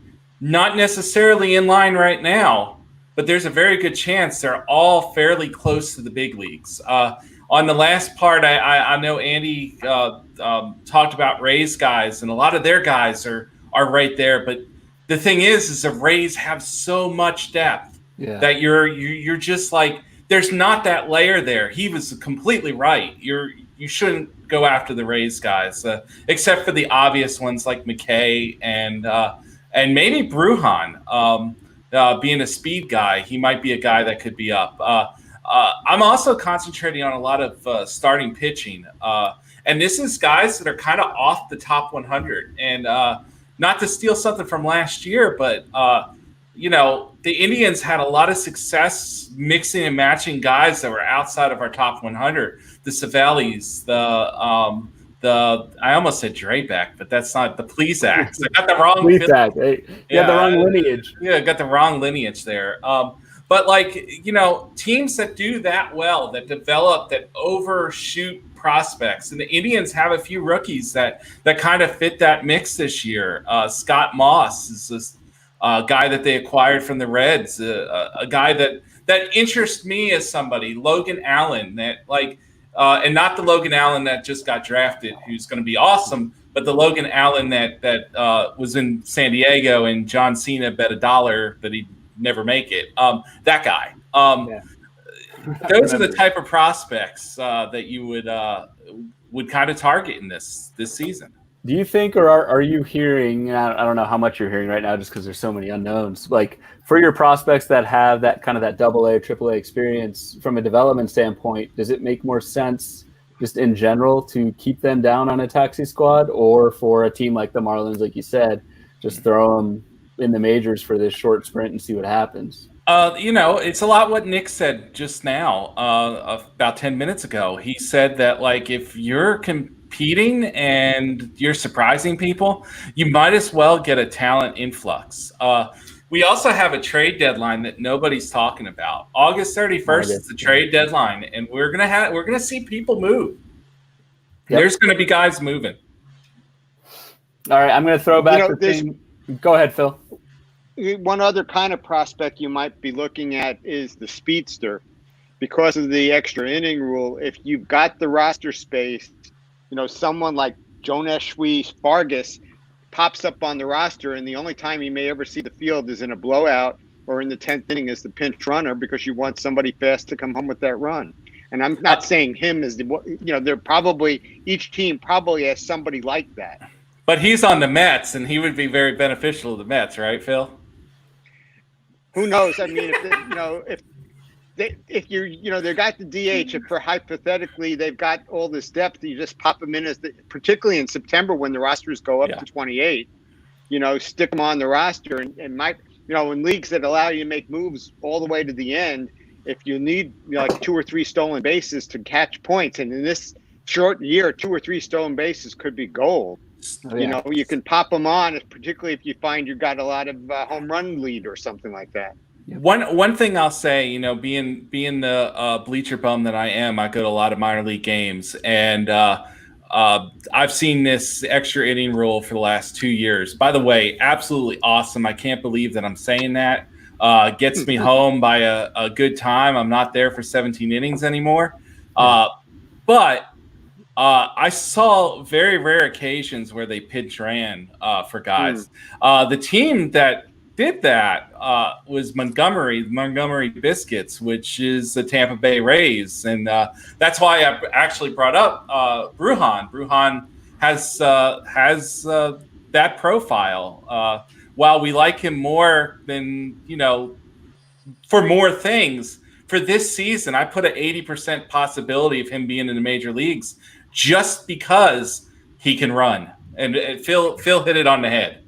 not necessarily in line right now, but there's a very good chance they're all fairly close to the big leagues. On the last part, I know Andy talked about Rays guys, and a lot of their guys are right there. But the thing is the Rays have so much depth that you're just like, there's not that layer there. He was completely right. You shouldn't go after the Rays guys, except for the obvious ones like McKay and maybe Brujan. Being a speed guy, he might be a guy that could be up. I'm also concentrating on a lot of starting pitching. And this is guys that are kind of off the top 100. And not to steal something from last year, but, the Indians had a lot of success mixing and matching guys that were outside of our top 100. The Savellis, I almost said Drebeck, but that's not the Plesacs. I got the wrong. Plesac. You had the wrong lineage. Yeah, I got the wrong lineage there. But teams that do that well, that develop, that overshoot prospects, and the Indians have a few rookies that kind of fit that mix this year. Scott Moss is this guy that they acquired from the Reds, a guy that interests me as somebody. Logan Allen, and not the Logan Allen that just got drafted, who's going to be awesome, but the Logan Allen that was in San Diego and John Cena bet $1 that he'd never make it. That guy. Those are the type of prospects that you would kind of target in this season. Do you think, or are you hearing, I don't know how much you're hearing right now just because there's so many unknowns, like for your prospects that have that kind of that AA or AAA experience from a development standpoint, does it make more sense just in general to keep them down on a taxi squad, or for a team like the Marlins, like you said, just throw them in the majors for this short sprint and see what happens? It's a lot what Nick said just now, about 10 minutes ago. He said that if you're competing competing and you're surprising people, you might as well get a talent influx. We also have a trade deadline that nobody's talking about. August 31st is the trade deadline, and we're gonna see people move. Yep. There's gonna be guys moving. All right, I'm gonna throw back the thing. Go ahead, Phil. One other kind of prospect you might be looking at is the speedster. Because of the extra inning rule, if you've got the roster space, someone like Jonesh Vargas pops up on the roster, and the only time he may ever see the field is in a blowout or in the 10th inning as the pinch runner, because you want somebody fast to come home with that run. And I'm not saying him as they're probably, each team probably has somebody like that. But he's on the Mets, and he would be very beneficial to the Mets, right, Phil? Who knows? I mean, if you're, they got the DH, if for hypothetically they've got all this depth, you just pop them in particularly in September when the rosters go up to 28, stick them on the roster and might, in leagues that allow you to make moves all the way to the end, if you need like 2 or 3 stolen bases to catch points, and in this short year, 2 or 3 stolen bases could be gold. Oh, yeah. You can pop them on, particularly if you find you've got a lot of home run lead or something like that. One thing I'll say, being the bleacher bum that I am, I go to a lot of minor league games, and I've seen this extra inning rule for the last 2 years. By the way, absolutely awesome. I can't believe that I'm saying that. Gets me home by a good time. I'm not there for 17 innings anymore. But I saw very rare occasions where they pinch ran for guys. The team that did that was Montgomery Biscuits, which is the Tampa Bay Rays, and that's why I actually brought up Brujan. Brujan has that profile. While we like him more than for more things, for this season, I put an 80% possibility of him being in the major leagues just because he can run. And Phil hit it on the head.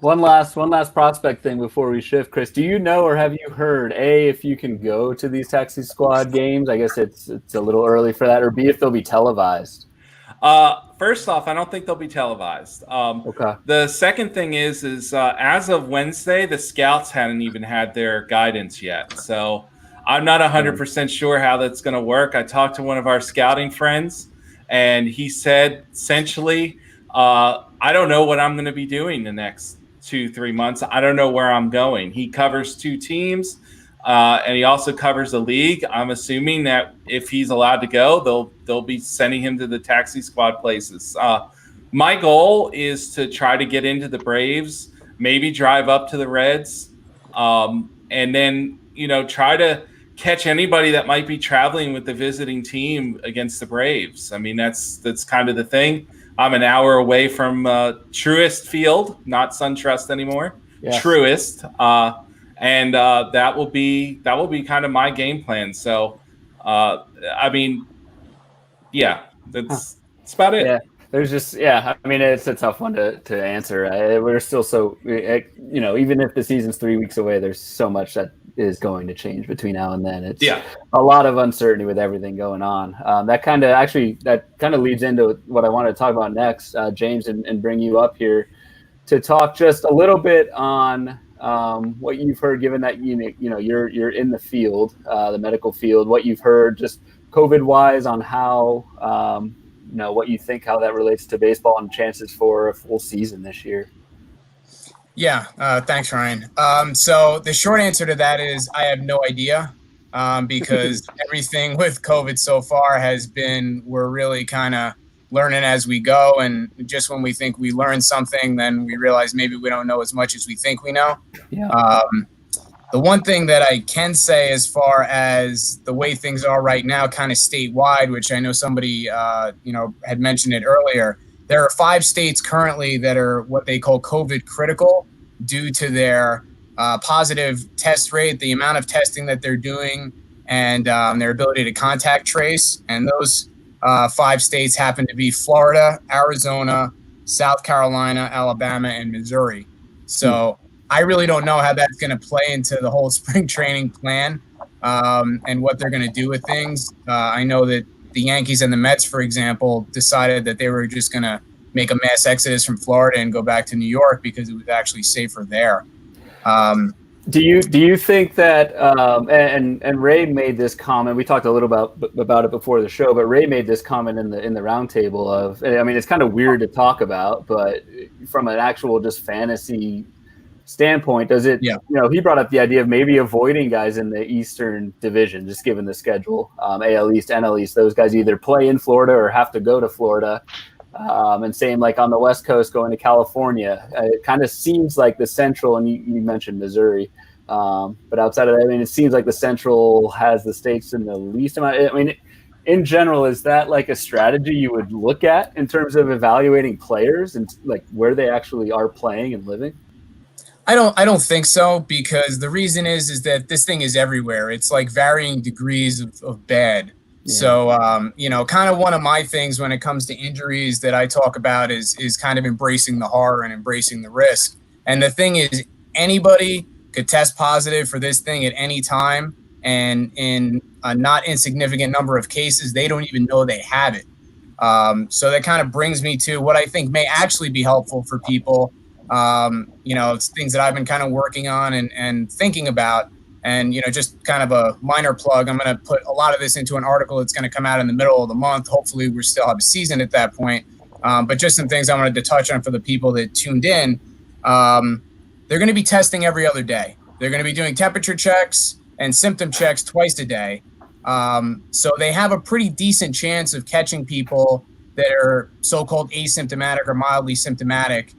One last prospect thing before we shift, Chris. Do you know or have you heard, A, if you can go to these taxi squad games? I guess it's a little early for that. Or B, if they'll be televised? First off, I don't think they'll be televised. Okay. The second thing is as of Wednesday, the scouts hadn't even had their guidance yet. So I'm not 100% sure how that's going to work. I talked to one of our scouting friends, and he said essentially, I don't know what I'm going to be doing the next 2-3 months. I don't know where I'm going. He covers 2 teams, and he also covers the league. I'm assuming that if he's allowed to go, they'll be sending him to the taxi squad places. My goal is to try to get into the Braves, maybe drive up to the Reds, and then try to catch anybody that might be traveling with the visiting team against the Braves. I mean, that's kind of the thing. I'm an hour away from Truist Field, not SunTrust anymore. Yes. Truist, and that will be kind of my game plan. So, I mean, that's about it. Yeah, there's just I mean, it's a tough one to answer. We're still so even if the season's 3 weeks away, there's so much that is going to change between now and then. It's a lot of uncertainty with everything going on. That kind of leads into what I wanted to talk about next, James, and bring you up here to talk just a little bit on what you've heard, given that you're in the field, the medical field, what you've heard just COVID wise on how what you think, how that relates to baseball and chances for a full season this year. Yeah, thanks, Ryan. So the short answer to that is I have no idea, because everything with COVID so far has been, we're really kind of learning as we go. And just when we think we learned something, then we realize maybe we don't know as much as we think we know. Yeah. The one thing that I can say as far as the way things are right now, kind of statewide, which I know somebody, had mentioned it earlier, there are 5 states currently that are what they call COVID critical due to their positive test rate, the amount of testing that they're doing, and their ability to contact trace. And those 5 states happen to be Florida, Arizona, South Carolina, Alabama, and Missouri. So I really don't know how that's going to play into the whole spring training plan and what they're going to do with things. I know that the Yankees and the Mets, for example, decided that they were just going to make a mass exodus from Florida and go back to New York because it was actually safer there. Do you think that and Ray made this comment? We talked a little about it before the show, but Ray made this comment in the roundtable of, I mean, it's kind of weird to talk about, but from an actual just fantasy standpoint, does it? Yeah. You know, he brought up the idea of maybe avoiding guys in the Eastern Division, just given the schedule, AL East, NL East. Those guys either play in Florida or have to go to Florida. And same like on the West Coast going to California. It kind of seems like the Central, and you mentioned Missouri, but outside of that, I mean, it seems like the Central has the stakes in the least amount. I mean, in general, is that like a strategy you would look at in terms of evaluating players and like where they actually are playing and living? I don't think so, because the reason is that this thing is everywhere. It's like varying degrees of bad. Yeah. So, you know, kind of one of my things when it comes to injuries that I talk about is kind of embracing the horror and embracing the risk. And the thing is, anybody could test positive for this thing at any time. And in a not insignificant number of cases, they don't even know they have it. So that kind of brings me to what I think may actually be helpful for people. You know, it's things that I've been kind of working on and thinking about. And, you know, just kind of a minor plug, I'm going to put a lot of this into an article that's going to come out in the middle of the month. Hopefully we still have a season at that point. But just some things I wanted to touch on for the people that tuned in. They're going to be testing every other day. They're going to be doing temperature checks and symptom checks twice a day. So they have a pretty decent chance of catching people that are so-called asymptomatic or mildly symptomatic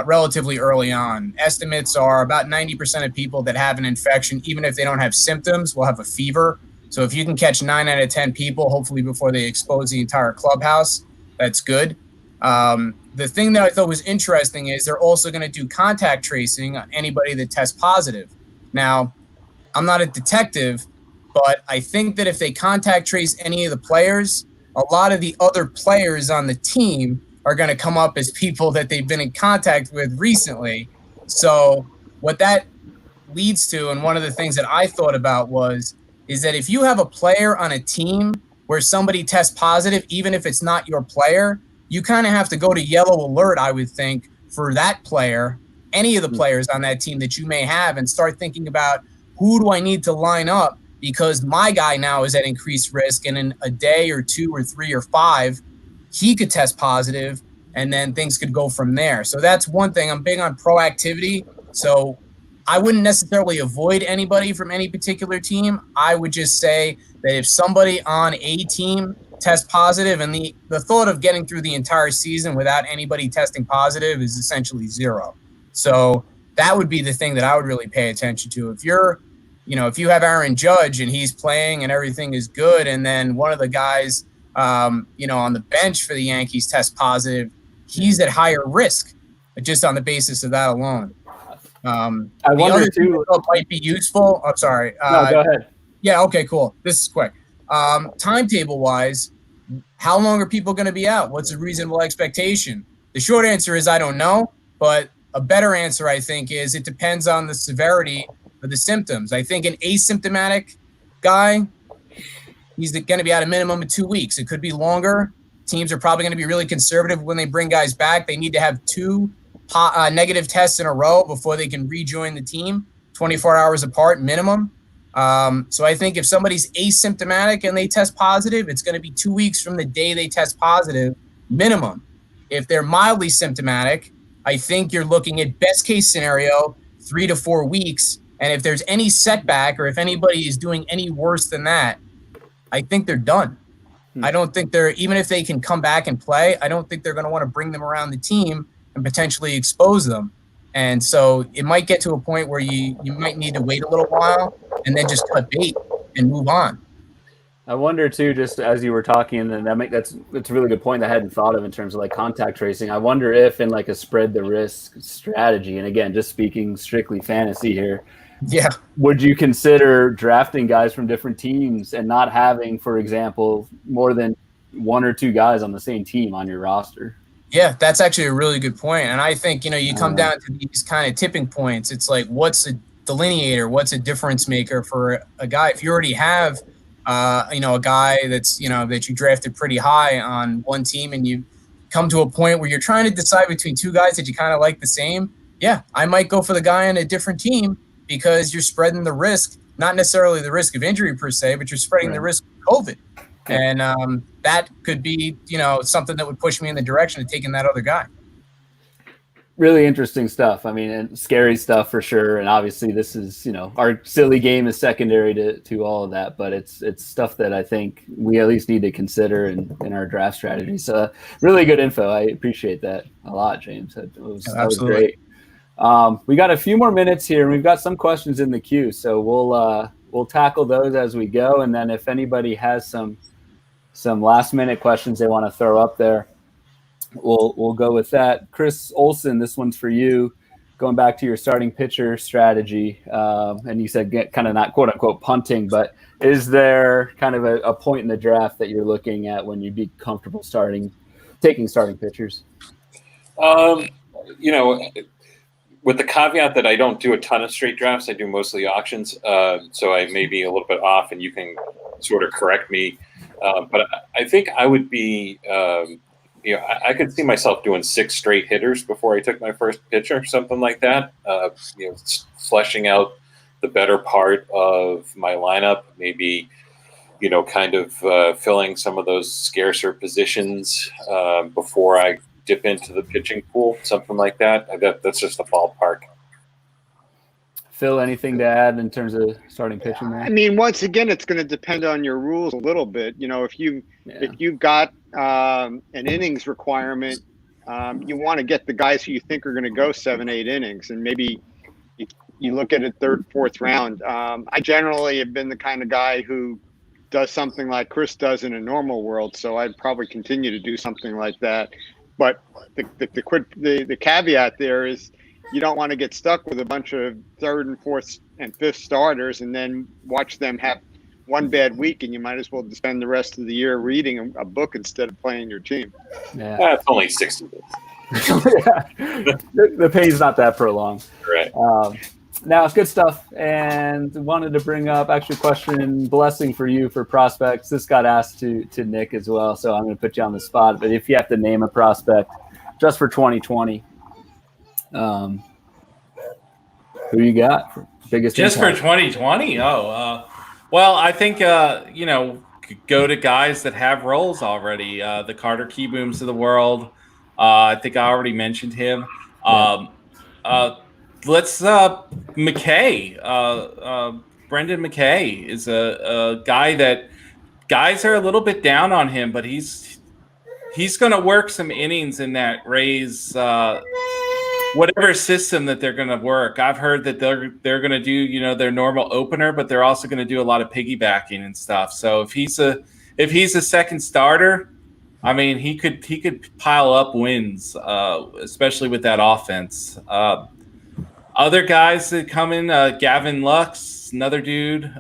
relatively early on. Estimates are about 90% of people that have an infection, even if they don't have symptoms, will have a fever. So if you can catch 9 out of 10 people, hopefully before they expose the entire clubhouse, that's good. The thing that I thought was interesting is they're also going to do contact tracing on anybody that tests positive. Now, I'm not a detective, but I think that if they contact trace any of the players, a lot of the other players on the team are going to come up as people that they've been in contact with recently. So what that leads to, and one of the things that I thought about is that if you have a player on a team where somebody tests positive, even if it's not your player, you kind of have to go to yellow alert, I would think, for that player, any of the players on that team that you may have, and start thinking about who do I need to line up because my guy now is at increased risk, and in a day or 2 or 3 or 5, he could test positive, and then things could go from there. So that's one thing. I'm big on proactivity. So I wouldn't necessarily avoid anybody from any particular team. I would just say that if somebody on a team tests positive, and the thought of getting through the entire season without anybody testing positive is essentially zero. So that would be the thing that I would really pay attention to. If you have Aaron Judge and he's playing and everything is good, and then one of the guys on the bench for the Yankees test positive, he's at higher risk just on the basis of that alone. I wonder too, might be useful. I'm sorry. No, go ahead. Yeah. Okay, cool. This is quick. Timetable wise, how long are people going to be out? What's a reasonable expectation? The short answer is I don't know, but a better answer I think is it depends on the severity of the symptoms. I think an asymptomatic guy, he's going to be out a minimum of 2 weeks. It could be longer. Teams are probably going to be really conservative when they bring guys back. They need to have 2 negative tests in a row before they can rejoin the team, 24 hours apart minimum. So I think if somebody's asymptomatic and they test positive, it's going to be 2 weeks from the day they test positive minimum. If they're mildly symptomatic, I think you're looking at best case scenario, 3 to 4 weeks. And if there's any setback or if anybody is doing any worse than that, I think they're done. I don't think even if they can come back and play, I don't think they're going to want to bring them around the team and potentially expose them. And so it might get to a point where you might need to wait a little while and then just cut bait and move on. I wonder too, just as you were talking, and that's a really good point I hadn't thought of in terms of like contact tracing. I wonder if in like a spread the risk strategy, and again, just speaking strictly fantasy here, yeah, would you consider drafting guys from different teams and not having, for example, more than 1 or 2 guys on the same team on your roster? Yeah, that's actually a really good point. And I think, you come down to these kind of tipping points. It's like, what's a delineator? What's a difference maker for a guy? If you already have a guy that's, that you drafted pretty high on one team, and you come to a point where you're trying to decide between two guys that you kind of like the same. Yeah, I might go for the guy on a different team because you're spreading the risk, not necessarily the risk of injury per se, but you're spreading the risk of COVID. And that could be, something that would push me in the direction of taking that other guy. Really interesting stuff. I mean, and scary stuff for sure. And obviously this is, our silly game is secondary to all of that, but it's stuff that I think we at least need to consider in our draft strategy. So really good info. I appreciate that a lot, James. That was great. We got a few more minutes here, and we've got some questions in the queue. So we'll tackle those as we go. And then if anybody has some last minute questions they want to throw up there, we'll go with that. Chris Olson, this one's for you. Going back to your starting pitcher strategy, and you said kind of not quote unquote punting, but is there kind of a point in the draft that you're looking at when you'd be comfortable taking starting pitchers? With the caveat that I don't do a ton of straight drafts, I do mostly auctions. So I may be a little bit off, and you can sort of correct me. But I think I would be, I could see myself doing 6 straight hitters before I took my first pitcher, something like that. Fleshing out the better part of my lineup, maybe, kind of filling some of those scarcer positions before I dip into the pitching pool, something like that. That's just the ballpark. Phil, anything to add in terms of starting pitching there? I mean, once again, it's going to depend on your rules a little bit. If you've got an innings requirement, you want to get the guys who you think are going to go 7-8 innings, and maybe you look at it 3rd, 4th round. I generally have been the kind of guy who does something like Chris does in a normal world, so I'd probably continue to do something like that. But the caveat there is you don't want to get stuck with a bunch of 3rd and 4th and 5th starters and then watch them have one bad week, and you might as well spend the rest of the year reading a book instead of playing your team. Yeah, that's only 60 days. The pain's not that prolonged. Right. Now it's good stuff, and wanted to bring up actually a question and blessing for you for prospects. This got asked to Nick as well, so I'm going to put you on the spot. But if you have to name a prospect just for 2020, who you got for biggest just impact? For 2020? Well, I think go to guys that have roles already. The Carter Keybooms of the world. I think I already mentioned him. Let's McKay. Brendan McKay is a guy that guys are a little bit down on him, but he's going to work some innings in that Rays whatever system that they're going to work. I've heard that they're going to do their normal opener, but they're also going to do a lot of piggybacking and stuff. So if he's a second starter, I mean he could pile up wins, especially with that offense. Other guys that come in, Gavin Lux, another dude,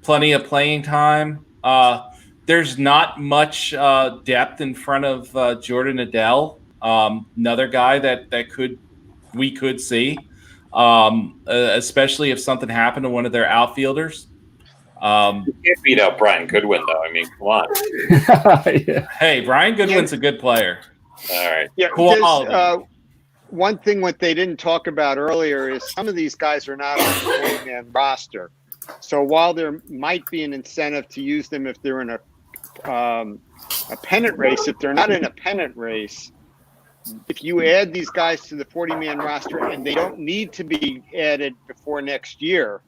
plenty of playing time. There's not much depth in front of Jordan Adele. Another guy that we could see, especially if something happened to one of their outfielders. You can't beat out Brian Goodwin, though. I mean, come on. Yeah. Hey, Brian Goodwin's a good player. All right. Yeah. Quality. One thing what they didn't talk about earlier is some of these guys are not on the 40-man roster. So while there might be an incentive to use them if they're in a pennant race, if they're not in a pennant race, if you add these guys to the 40-man roster and they don't need to be added before next year,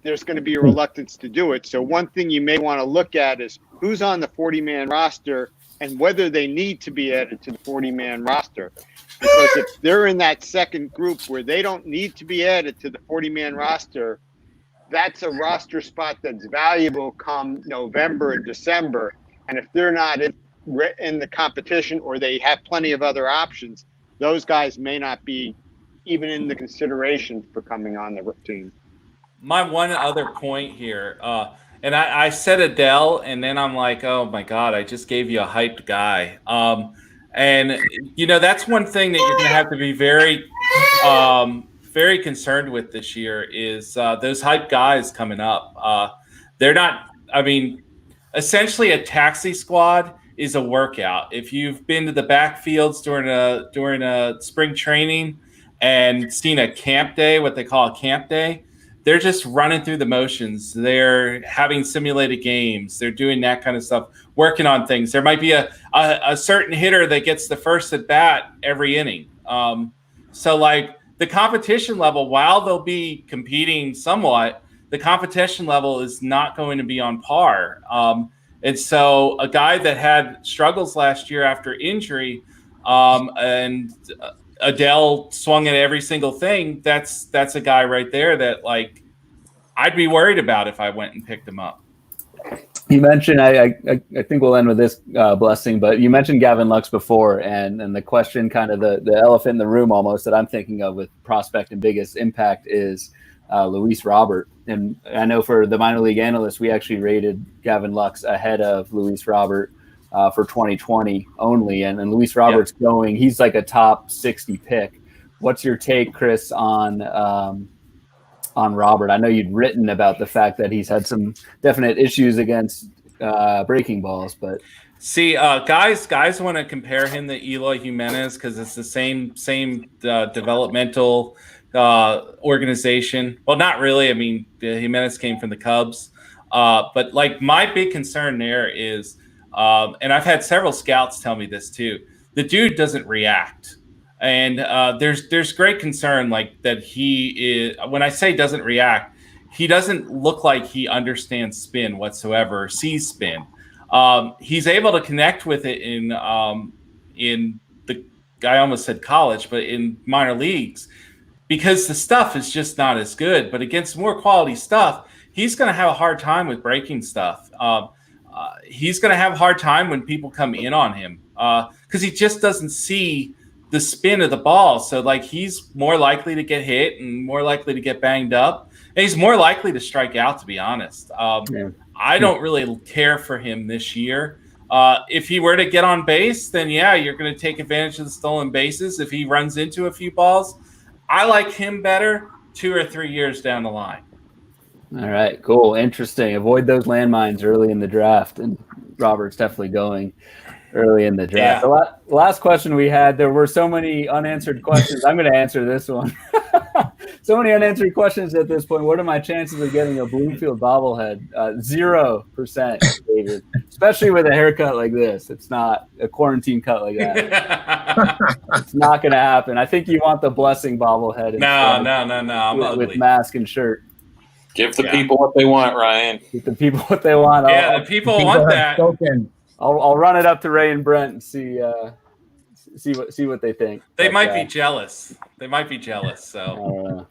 there's going to be a reluctance to do it. So one thing you may want to look at is who's on the 40-man roster and whether they need to be added to the 40-man roster. Because if they're in that second group where they don't need to be added to the 40-man roster, that's a roster spot that's valuable come November and December. And if they're not in the competition or they have plenty of other options, those guys may not be even in the consideration for coming on the team. My one other point here, and I said Adele, and then I'm like, oh my God, I just gave you a hyped guy. And that's one thing that you're going to have to be very, very concerned with this year is those hype guys coming up. they're not. I mean, essentially, a taxi squad is a workout. If you've been to the backfields during a spring training and seen a camp day, what they call a camp day, they're just running through the motions. They're having simulated games. They're doing that kind of stuff, working on things. There might be a certain hitter that gets the first at bat every inning. So like the competition level, while they'll be competing somewhat, the competition level is not going to be on par. And so a guy that had struggles last year after injury, and Adele swung at every single thing, that's a guy right there that like I'd be worried about if I went and picked him up. You mentioned, I think we'll end with this blessing, but you mentioned Gavin Lux before, and the question, kind of the elephant in the room almost that I'm thinking of with prospect and biggest impact is Luis Robert. And I know for the minor league analysts, we actually rated Gavin Lux ahead of Luis Robert for 2020 only. And Luis Robert's going, he's like a top 60 pick. What's your take, Chris, on Robert? I know you'd written about the fact that he's had some definite issues against breaking balls, but see, guys want to compare him to Eloy Jimenez because it's the same developmental organization. Well, not really. I mean, Jimenez came from the Cubs, but like my big concern there is, and I've had several scouts tell me this too. The dude doesn't react. And there's great concern like that he is. When I say doesn't react, he doesn't look like he understands spin whatsoever, or sees spin. He's able to connect with it in the, I almost said college, but in minor leagues, because the stuff is just not as good. But against more quality stuff, he's going to have a hard time with breaking stuff. He's going to have a hard time when people come in on him because he just doesn't see the spin of the ball. So like he's more likely to get hit and more likely to get banged up. And he's more likely to strike out, to be honest. I don't really care for him this year. If he were to get on base, then yeah, you're going to take advantage of the stolen bases. If he runs into a few balls, I like him better 2 or 3 years down the line. All right, cool. Interesting. Avoid those landmines early in the draft. And Robert's definitely going early in the draft. Yeah. The last question we had, there were so many unanswered questions. I'm going to answer this one. So many unanswered questions at this point. What are my chances of getting a Bloomfield bobblehead? 0%, David. Especially with a haircut like this. It's not a quarantine cut like that. It's not going to happen. I think you want the blessing bobblehead. No. I'm ugly. With mask and shirt. Give the people what they want, Ryan. Give the people what they want. Yeah, the people want that. I'll run it up to Ray and Brent and see what they think. They might be jealous. So.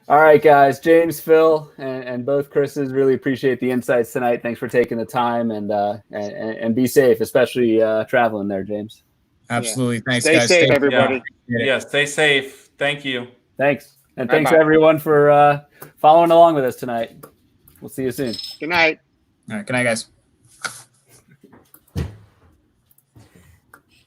All right, guys. James, Phil, and both Chris's, really appreciate the insights tonight. Thanks for taking the time and be safe, especially traveling there, James. Absolutely. Thanks, stay guys. Safe, everybody. Yeah, stay safe. Thank you. Thanks. And thanks everyone for following along with us tonight. We'll see you soon. Good night. All right. Good night, guys.